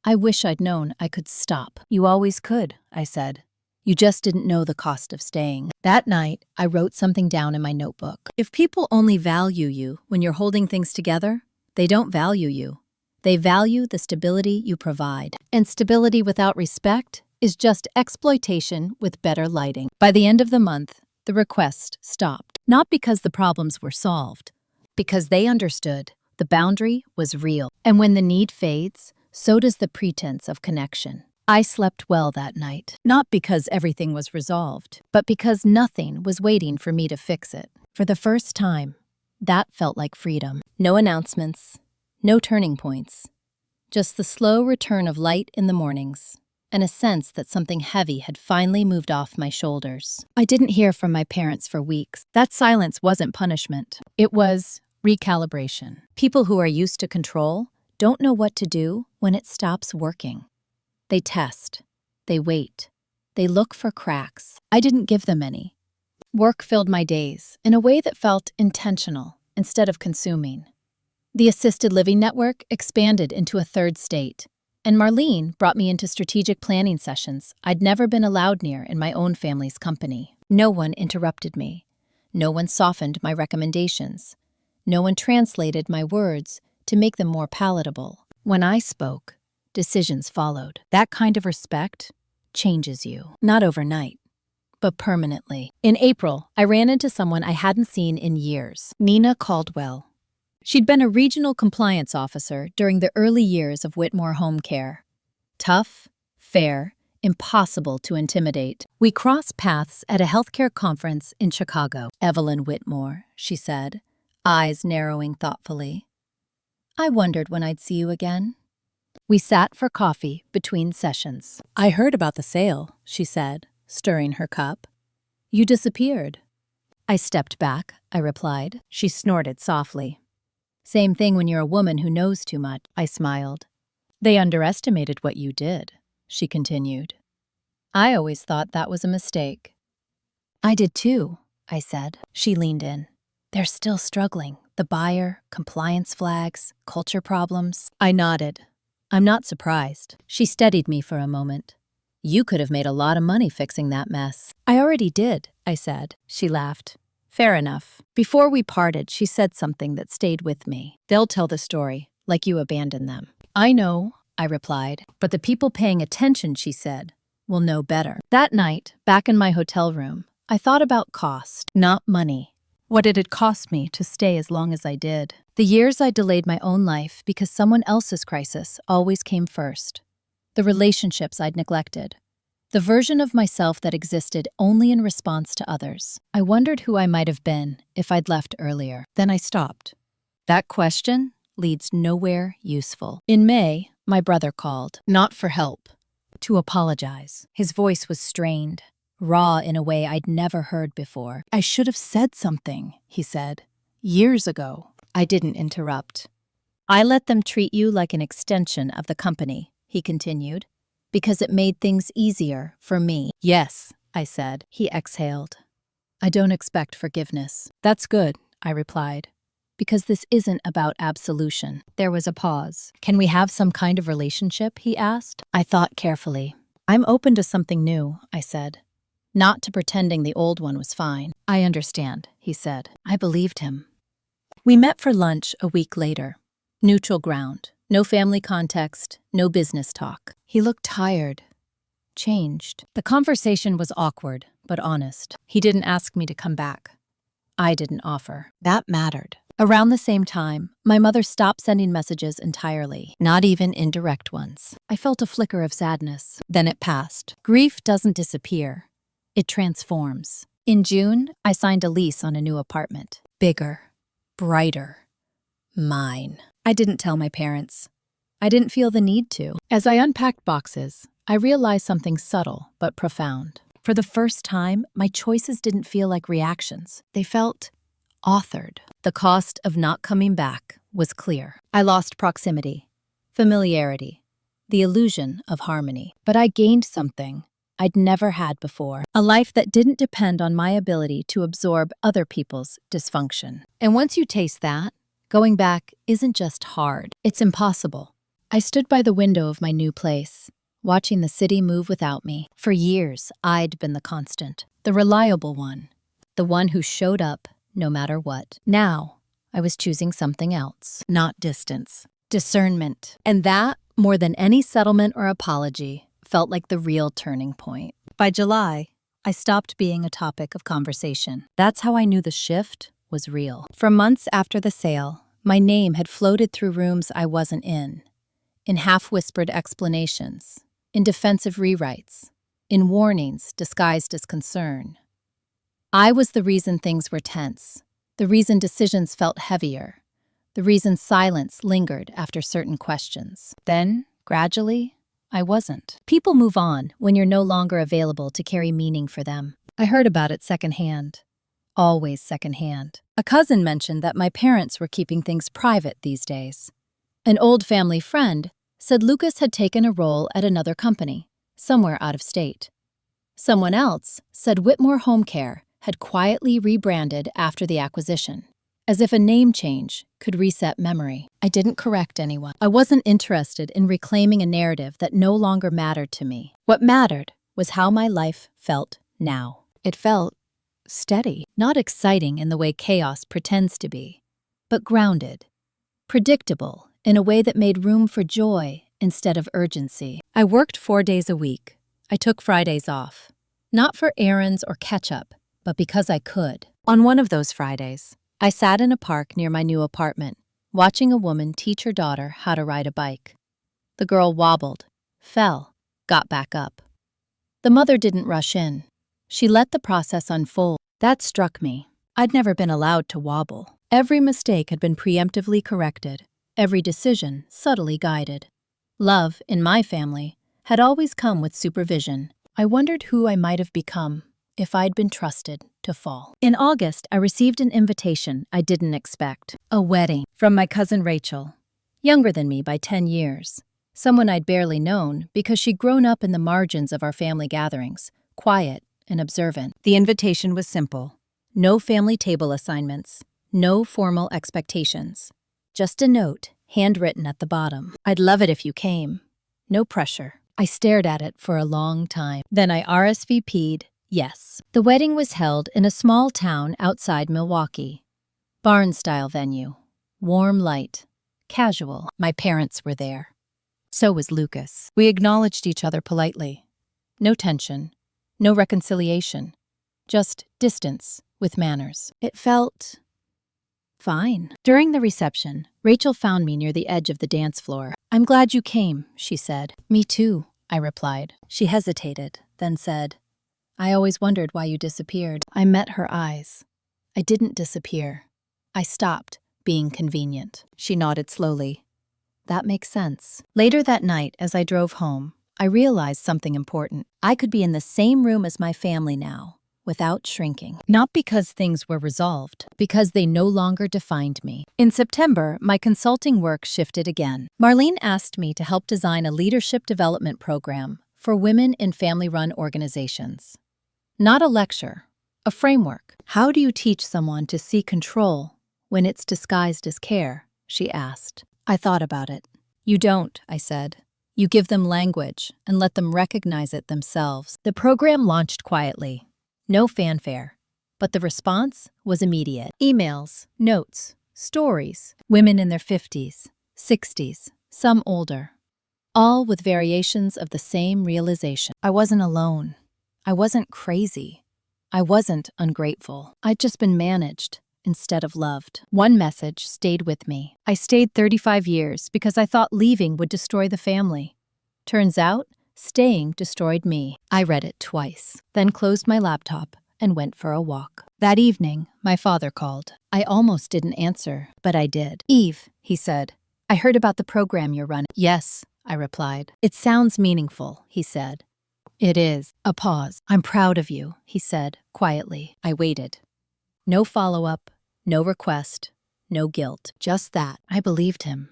"I wish I'd known I could stop." "You always could," I said. "You just didn't know the cost of staying." That night, I wrote something down in my notebook. If people only value you when you're holding things together, they don't value you. They value the stability you provide. And stability without respect is just exploitation with better lighting. By the end of the month, the request stopped. Not because the problems were solved, because they understood the boundary was real. And when the need fades, so does the pretense of connection. I slept well that night, not because everything was resolved, but because nothing was waiting for me to fix it. For the first time, that felt like freedom. No announcements, no turning points, just the slow return of light in the mornings, and a sense that something heavy had finally moved off my shoulders. I didn't hear from my parents for weeks. That silence wasn't punishment. It was recalibration. People who are used to control don't know what to do when it stops working. They test, they wait, they look for cracks. I didn't give them any. Work filled my days in a way that felt intentional instead of consuming. The assisted living network expanded into a third state, and Marlene brought me into strategic planning sessions I'd never been allowed near in my own family's company. No one interrupted me. No one softened my recommendations. No one translated my words to make them more palatable. When I spoke, decisions followed. That kind of respect changes you, not overnight, but permanently. In April, I ran into someone I hadn't seen in years, Nina Caldwell. She'd been a regional compliance officer during the early years of Whitmore Home Care. Tough, fair, impossible to intimidate. We crossed paths at a healthcare conference in Chicago. "Evelyn Whitmore," she said, eyes narrowing thoughtfully. "I wondered when I'd see you again." We sat for coffee between sessions. "I heard about the sale," she said, stirring her cup. "You disappeared." "I stepped back," I replied. She snorted softly. "Same thing when you're a woman who knows too much," I smiled. "They underestimated what you did," she continued. "I always thought that was a mistake." "I did too," I said. She leaned in. "They're still struggling. The buyer, compliance flags, culture problems." I nodded. "I'm not surprised." She steadied me for a moment. "You could have made a lot of money fixing that mess." "I already did," I said. She laughed. "Fair enough." Before we parted, she said something that stayed with me. "They'll tell the story, like you abandoned them." "I know," I replied. "But the people paying attention," she said, "will know better." That night, back in my hotel room, I thought about cost, not money. What it had cost me to stay as long as I did. The years I delayed my own life because someone else's crisis always came first. The relationships I'd neglected. The version of myself that existed only in response to others. I wondered who I might have been if I'd left earlier. Then I stopped. That question leads nowhere useful. In May, my brother called, not for help, to apologize. His voice was strained, raw in a way I'd never heard before. "I should have said something," he said, "years ago." I didn't interrupt. "I let them treat you like an extension of the company," he continued, "because it made things easier for me." "Yes," I said. He exhaled. "I don't expect forgiveness." "That's good," I replied, "because this isn't about absolution." There was a pause. "Can we have some kind of relationship?" he asked. I thought carefully. "I'm open to something new," I said. "Not to pretending the old one was fine." "I understand," he said. I believed him. We met for lunch a week later. Neutral ground. No family context, no business talk. He looked tired. Changed. The conversation was awkward, but honest. He didn't ask me to come back. I didn't offer. That mattered. Around the same time, my mother stopped sending messages entirely, not even indirect ones. I felt a flicker of sadness. Then it passed. Grief doesn't disappear. It transforms. In June, I signed a lease on a new apartment. Bigger. Brighter. Mine. I didn't tell my parents. I didn't feel the need to. As I unpacked boxes, I realized something subtle but profound. For the first time, my choices didn't feel like reactions. They felt authored. The cost of not coming back was clear. I lost proximity, familiarity, the illusion of harmony. But I gained something I'd never had before. A life that didn't depend on my ability to absorb other people's dysfunction. And once you taste that, going back isn't just hard, it's impossible. I stood by the window of my new place, watching the city move without me. For years, I'd been the constant, the reliable one, the one who showed up no matter what. Now, I was choosing something else, not distance, discernment. And that, more than any settlement or apology, felt like the real turning point. By July, I stopped being a topic of conversation. That's how I knew the shift was real. For months after the sale, my name had floated through rooms I wasn't in half-whispered explanations, in defensive rewrites, in warnings disguised as concern. I was the reason things were tense, the reason decisions felt heavier, the reason silence lingered after certain questions. Then, gradually, I wasn't. People move on when you're no longer available to carry meaning for them. I heard about it secondhand. Always secondhand. A cousin mentioned that my parents were keeping things private these days. An old family friend said Lucas had taken a role at another company, somewhere out of state. Someone else said Whitmore Home Care had quietly rebranded after the acquisition. as if a name change could reset memory. I didn't correct anyone. I wasn't interested in reclaiming a narrative that no longer mattered to me. What mattered was how my life felt now. It felt steady, not exciting in the way chaos pretends to be, but grounded, predictable in a way that made room for joy instead of urgency. I worked 4 days a week. I took Fridays off, not for errands or catch-up, but because I could. On one of those Fridays, I sat in a park near my new apartment, watching a woman teach her daughter how to ride a bike. The girl wobbled, fell, got back up. The mother didn't rush in. She let the process unfold. That struck me. I'd never been allowed to wobble. Every mistake had been preemptively corrected, every decision subtly guided. Love, in my family, had always come with supervision. I wondered who I might have become if I'd been trusted to fall. In August, I received an invitation I didn't expect. A wedding from my cousin Rachel, younger than me by 10 years. Someone I'd barely known because she'd grown up in the margins of our family gatherings, quiet and observant. The invitation was simple. No family table assignments, no formal expectations. Just a note, handwritten at the bottom. I'd love it if you came. No pressure. I stared at it for a long time. Then I RSVP'd yes. The wedding was held in a small town outside Milwaukee. Barn-style venue. Warm light. Casual. My parents were there. So was Lucas. We acknowledged each other politely. No tension. No reconciliation. Just distance with manners. It felt fine. During the reception, Rachel found me near the edge of the dance floor. "I'm glad you came," she said. "Me too," I replied. She hesitated, then said, "I always wondered why you disappeared." I met her eyes. I didn't disappear. I stopped being convenient. She nodded slowly. That makes sense. Later that night, as I drove home, I realized something important. I could be in the same room as my family now, without shrinking. Not because things were resolved, because they no longer defined me. In September, my consulting work shifted again. Marlene asked me to help design a leadership development program for women in family-run organizations. Not a lecture, a framework. How do you teach someone to see control when it's disguised as care? She asked. I thought about it. You don't, I said. You give them language and let them recognize it themselves. The program launched quietly. No fanfare. But the response was immediate. Emails, notes, stories. Women in their 50s, 60s, some older. All with variations of the same realization. I wasn't alone. I wasn't crazy. I wasn't ungrateful. I'd just been managed instead of loved. One message stayed with me. I stayed 35 years because I thought leaving would destroy the family. Turns out, staying destroyed me. I read it twice, then closed my laptop and went for a walk. That evening, my father called. I almost didn't answer, but I did. "Eve," he said, "I heard about the program you're running." "Yes," I replied. "It sounds meaningful," he said. "It is." A pause. "I'm proud of you," he said, quietly. I waited. No follow-up, no request, no guilt. Just that. I believed him.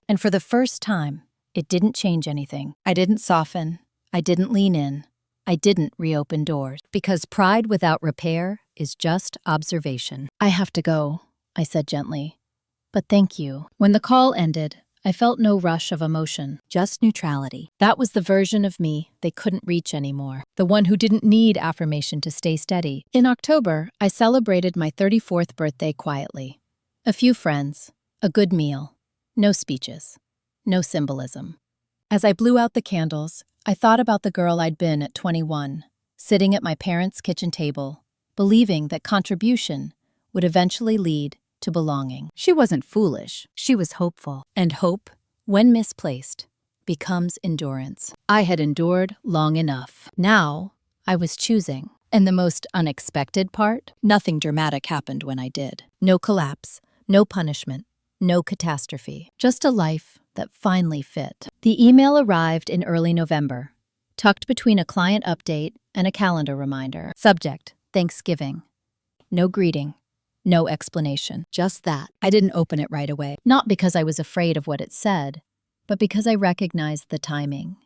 And for the first time, it didn't change anything. I didn't soften. I didn't lean in. I didn't reopen doors. Because pride without repair is just observation. "I have to go," I said gently. "But thank you." When the call ended, I felt no rush of emotion, just neutrality. That was the version of me they couldn't reach anymore, the one who didn't need affirmation to stay steady. In October, I celebrated my 34th birthday quietly. A few friends, a good meal, no speeches, no symbolism. As I blew out the candles, I thought about the girl I'd been at 21, sitting at my parents' kitchen table, believing that contribution would eventually lead to belonging. She wasn't foolish, she was hopeful. And hope, when misplaced, becomes endurance. I had endured long enough. Now, I was choosing. And the most unexpected part? Nothing dramatic happened when I did. No collapse, no punishment, no catastrophe. Just a life that finally fit. The email arrived in early November, tucked between a client update and a calendar reminder. Subject, Thanksgiving. No greeting. No explanation. Just that. I didn't open it right away. Not because I was afraid of what it said, but because I recognized the timing.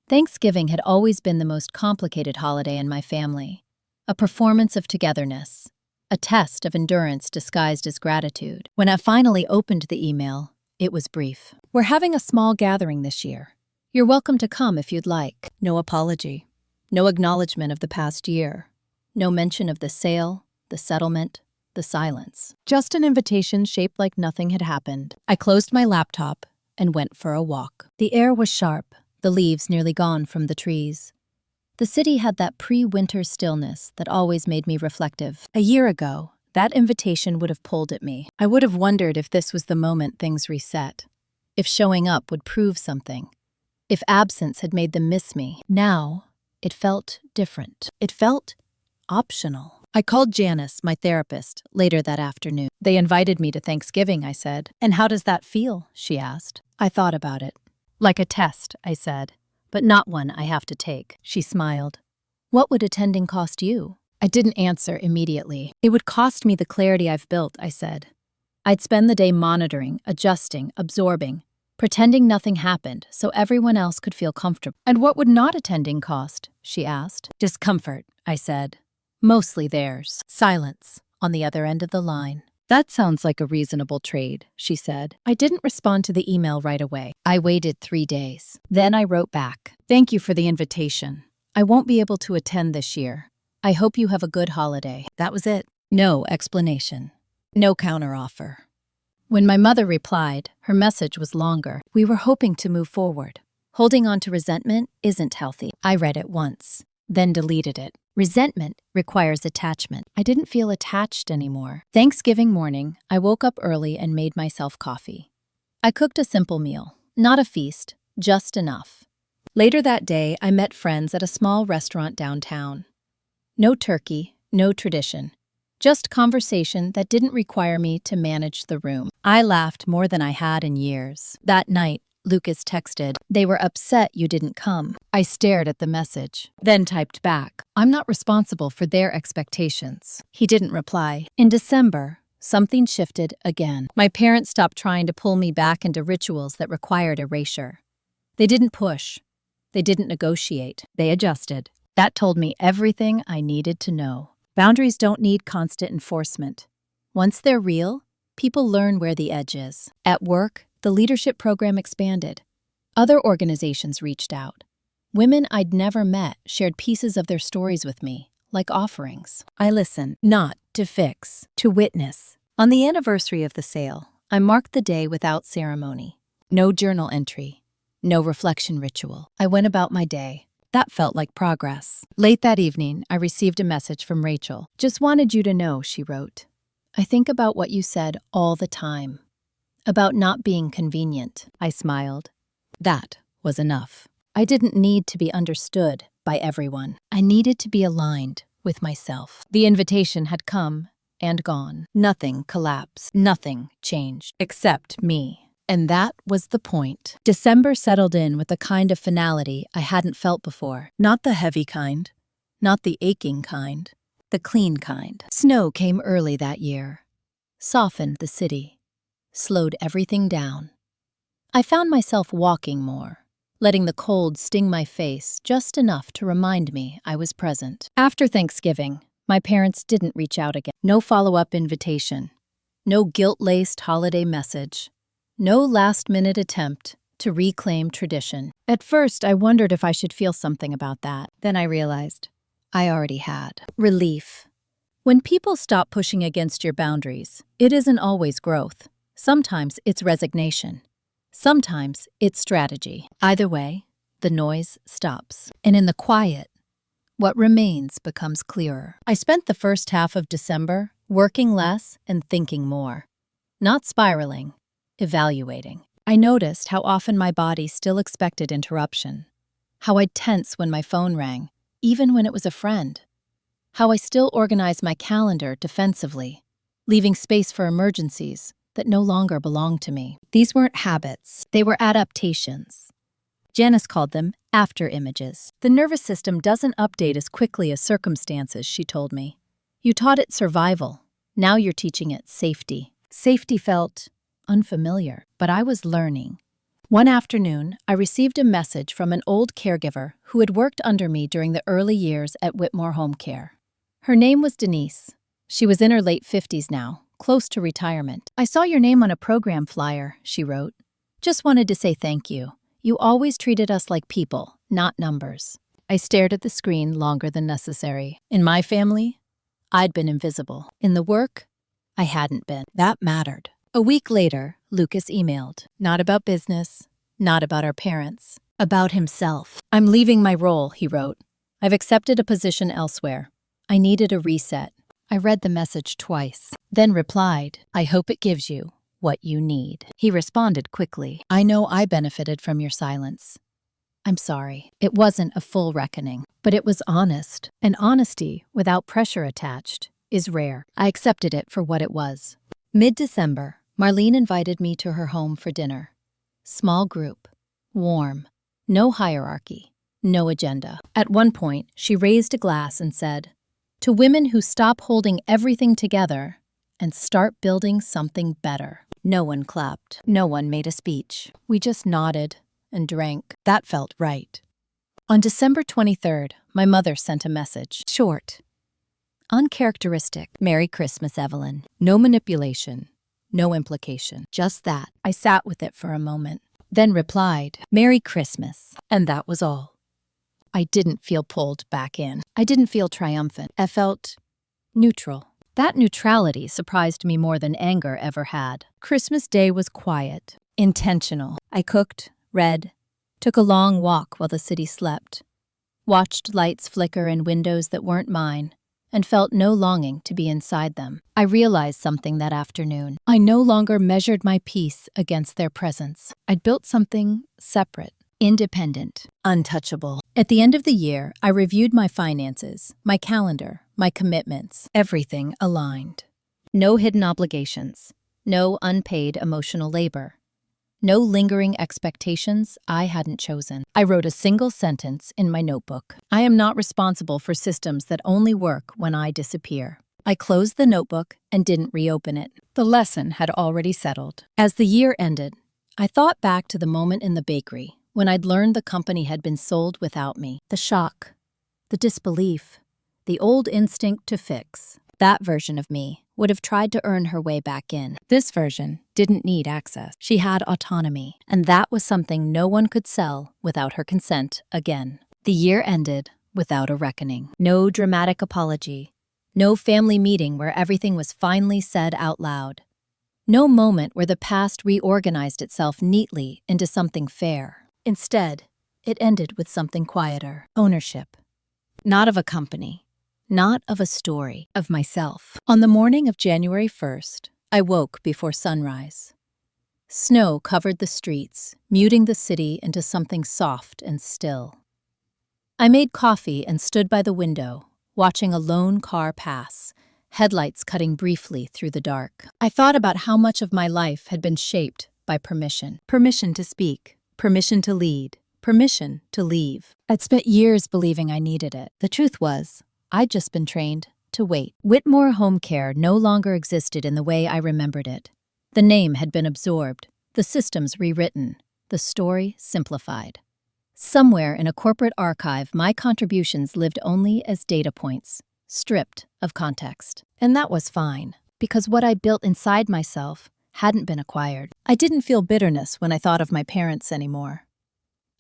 Thanksgiving had always been the most complicated holiday in my family, a performance of togetherness. a test of endurance disguised as gratitude. When I finally opened the email, it was brief. "We're having a small gathering this year. You're welcome to come if you'd like." No apology. No acknowledgement of the past year. No mention of the sale, the settlement, the silence. Just an invitation shaped like nothing had happened. I closed my laptop and went for a walk. The air was sharp, the leaves nearly gone from the trees. The city had that pre-winter stillness that always made me reflective. A year ago, that invitation would have pulled at me. I would have wondered if this was the moment things reset, if showing up would prove something, if absence had made them miss me. Now, it felt different. It felt optional. I called Janice, my therapist, later that afternoon. "They invited me to Thanksgiving," I said. "And how does that feel?" she asked. I thought about it. "Like a test," I said, "but not one I have to take." She smiled. "What would attending cost you?" I didn't answer immediately. "It would cost me the clarity I've built," I said. "I'd spend the day monitoring, adjusting, absorbing, pretending nothing happened so everyone else could feel comfortable." "And what would not attending cost?" she asked. "Discomfort," I said. "Mostly theirs." Silence on the other end of the line. "That sounds like a reasonable trade," she said. I didn't respond to the email right away. I waited 3 days. Then I wrote back. "Thank you for the invitation. I won't be able to attend this year. I hope you have a good holiday." That was it. No explanation. No counteroffer. When my mother replied, her message was longer. "We were hoping to move forward. Holding on to resentment isn't healthy." I read it once, then deleted it. Resentment requires attachment. I didn't feel attached anymore. Thanksgiving morning, I woke up early and made myself coffee. I cooked a simple meal, not a feast, just enough. Later that day, I met friends at a small restaurant downtown. No turkey, no tradition. Just conversation that didn't require me to manage the room. I laughed more than I had in years. That night, Lucas texted, "They were upset you didn't come." I stared at the message, then typed back, "I'm not responsible for their expectations." He didn't reply. In December, something shifted again. My parents stopped trying to pull me back into rituals that required erasure. They didn't push. They didn't negotiate. They adjusted. That told me everything I needed to know. Boundaries don't need constant enforcement. Once they're real, people learn where the edge is. At work, the leadership program expanded. Other organizations reached out. Women I'd never met shared pieces of their stories with me, like offerings. I listened, not to fix, to witness. On the anniversary of the sale, I marked the day without ceremony. No journal entry, no reflection ritual. I went about my day. That felt like progress. Late that evening, I received a message from Rachel. "Just wanted you to know," she wrote. "I think about what you said all the time. About not being convenient." I smiled. That was enough. I didn't need to be understood by everyone. I needed to be aligned with myself. The invitation had come and gone. Nothing collapsed. Nothing changed. Except me. And that was the point. December settled in with a kind of finality I hadn't felt before. Not the heavy kind. Not the aching kind. The clean kind. Snow came early that year. Softened the city. Slowed everything down. I found myself walking more, letting the cold sting my face just enough to remind me I was present. After Thanksgiving, my parents didn't reach out again. No follow-up invitation. No guilt-laced holiday message. No last-minute attempt to reclaim tradition. At first, I wondered if I should feel something about that. Then I realized I already had. Relief. When people stop pushing against your boundaries, it isn't always growth. Sometimes it's resignation. Sometimes it's strategy. Either way, the noise stops. And in the quiet, what remains becomes clearer. I spent the first half of December working less and thinking more. Not spiraling, evaluating. I noticed how often my body still expected interruption. How I'd tense when my phone rang, even when it was a friend. How I still organized my calendar defensively, leaving space for emergencies that no longer belonged to me. These weren't habits, they were adaptations. Janice called them after images. The nervous system doesn't update as quickly as circumstances, she told me. You taught it survival. Now you're teaching it safety. Safety felt unfamiliar, but I was learning. One afternoon, I received a message from an old caregiver who had worked under me during the early years at Whitmore Home Care. Her name was Denise. She was in her late 50s now, close to retirement. "I saw your name on a program flyer," she wrote. "Just wanted to say thank you. You always treated us like people, not numbers." I stared at the screen longer than necessary. In my family, I'd been invisible. In the work, I hadn't been. That mattered. A week later, Lucas emailed. Not about business, not about our parents, about himself. "I'm leaving my role," he wrote. "I've accepted a position elsewhere. I needed a reset." I read the message twice, then replied, "I hope it gives you what you need." He responded quickly, "I know I benefited from your silence. I'm sorry." It wasn't a full reckoning, but it was honest, and honesty without pressure attached is rare. I accepted it for what it was. Mid-December, Marlene invited me to her home for dinner. Small group, warm, no hierarchy, no agenda. At one point, she raised a glass and said, "To women who stop holding everything together and start building something better." No one clapped. No one made a speech. We just nodded and drank. That felt right. On December 23rd, my mother sent a message. Short. Uncharacteristic. "Merry Christmas, Evelyn." No manipulation. No implication. Just that. I sat with it for a moment, then replied, "Merry Christmas." And that was all. I didn't feel pulled back in. I didn't feel triumphant. I felt neutral. That neutrality surprised me more than anger ever had. Christmas Day was quiet, intentional. I cooked, read, took a long walk while the city slept, watched lights flicker in windows that weren't mine, and felt no longing to be inside them. I realized something that afternoon. I no longer measured my peace against their presence. I'd built something separate, independent, untouchable. At the end of the year, I reviewed my finances, my calendar, my commitments, everything aligned. No hidden obligations, no unpaid emotional labor, no lingering expectations I hadn't chosen. I wrote a single sentence in my notebook. "I am not responsible for systems that only work when I disappear." I closed the notebook and didn't reopen it. The lesson had already settled. As the year ended, I thought back to the moment in the bakery when I'd learned the company had been sold without me. The shock, the disbelief, the old instinct to fix. That version of me would have tried to earn her way back in. This version didn't need access. She had autonomy, and that was something no one could sell without her consent again. The year ended without a reckoning. No dramatic apology. No family meeting where everything was finally said out loud. No moment where the past reorganized itself neatly into something fair. Instead, it ended with something quieter. Ownership. Not of a company. Not of a story. Of myself. On the morning of January 1st, I woke before sunrise. Snow covered the streets, muting the city into something soft and still. I made coffee and stood by the window, watching a lone car pass, headlights cutting briefly through the dark. I thought about how much of my life had been shaped by permission. Permission to speak. Permission to lead. Permission to leave. I'd spent years believing I needed it. The truth was, I'd just been trained to wait. Whitmore Home Care no longer existed in the way I remembered it. The name had been absorbed, the systems rewritten, the story simplified. Somewhere in a corporate archive, my contributions lived only as data points, stripped of context. And that was fine, because what I built inside myself hadn't been acquired. I didn't feel bitterness when I thought of my parents anymore.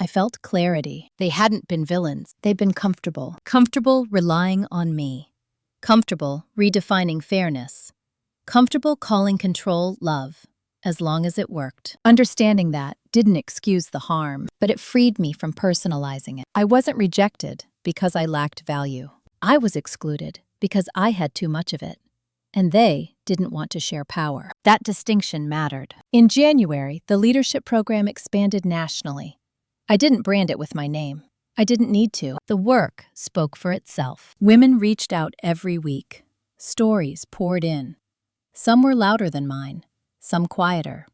I felt clarity. They hadn't been villains. They'd been comfortable. Comfortable relying on me. Comfortable redefining fairness. Comfortable calling control love, as long as it worked. Understanding that didn't excuse the harm, but it freed me from personalizing it. I wasn't rejected because I lacked value. I was excluded because I had too much of it. And they didn't want to share power. That distinction mattered. In January, the leadership program expanded nationally. I didn't brand it with my name. I didn't need to. The work spoke for itself. Women reached out every week. Stories poured in. Some were louder than mine, some quieter.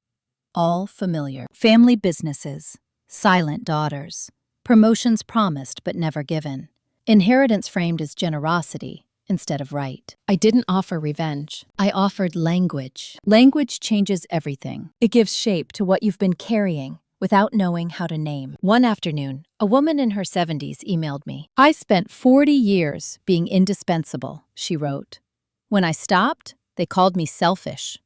All familiar. Family businesses, silent daughters, promotions promised but never given, inheritance framed as generosity instead of right. I didn't offer revenge. I offered language. Language changes everything. It gives shape to what you've been carrying without knowing how to name. One afternoon, a woman in her 70s emailed me. "I spent 40 years being indispensable," she wrote. When I stopped, they called me selfish.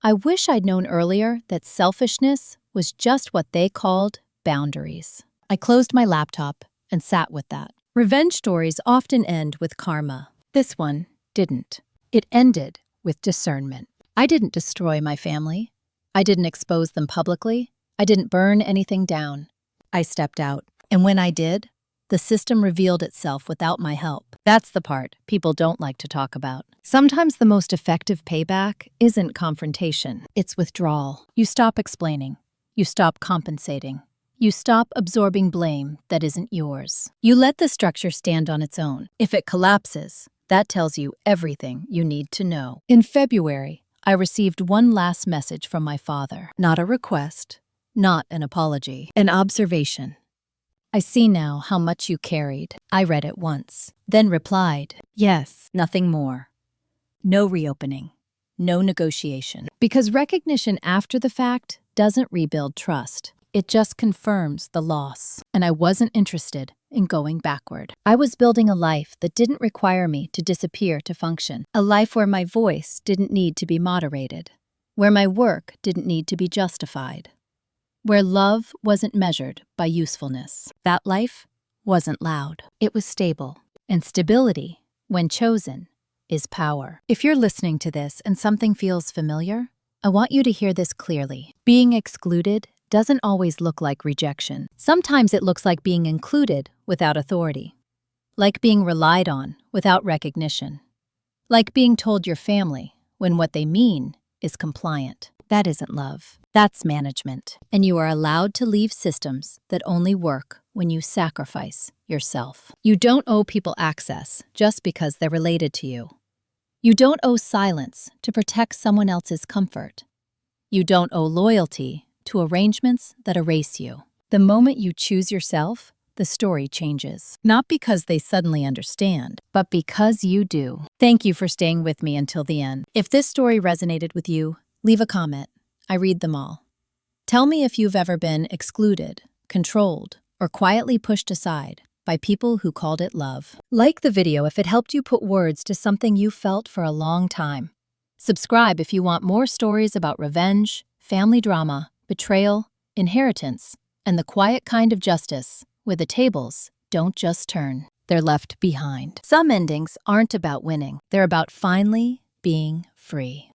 I wish I'd known earlier that selfishness was just what they called boundaries. I closed my laptop and sat with that. Revenge stories often end with karma. This one didn't. It ended with discernment. I didn't destroy my family. I didn't expose them publicly. I didn't burn anything down. I stepped out. And when I did, the system revealed itself without my help. That's the part people don't like to talk about. Sometimes the most effective payback isn't confrontation, it's withdrawal. You stop explaining. You stop compensating. You stop absorbing blame that isn't yours. You let the structure stand on its own. If it collapses, that tells you everything you need to know. In February, I received one last message from my father. Not a request, not an apology, an observation. I see now how much you carried. I read it once, then replied, yes, nothing more. No reopening, no negotiation. Because recognition after the fact doesn't rebuild trust. It just confirms the loss. And I wasn't interested in going backward. I was building a life that didn't require me to disappear to function. A life where my voice didn't need to be moderated. Where my work didn't need to be justified. Where love wasn't measured by usefulness. That life wasn't loud. It was stable. And stability, when chosen, is power. If you're listening to this and something feels familiar, I want you to hear this clearly. Being excluded doesn't always look like rejection. Sometimes it looks like being included without authority. Like being relied on without recognition. Like being told you're family when what they mean is compliant. That isn't love. That's management. And you are allowed to leave systems that only work when you sacrifice yourself. You don't owe people access just because they're related to you. You don't owe silence to protect someone else's comfort. You don't owe loyalty to arrangements that erase you. The moment you choose yourself, the story changes. Not because they suddenly understand, but because you do. Thank you for staying with me until the end. If this story resonated with you, leave a comment. I read them all. Tell me if you've ever been excluded, controlled, or quietly pushed aside by people who called it love. Like the video if it helped you put words to something you felt for a long time. Subscribe if you want more stories about revenge, family drama, betrayal, inheritance, and the quiet kind of justice where the tables don't just turn, they're left behind. Some endings aren't about winning. They're about finally being free.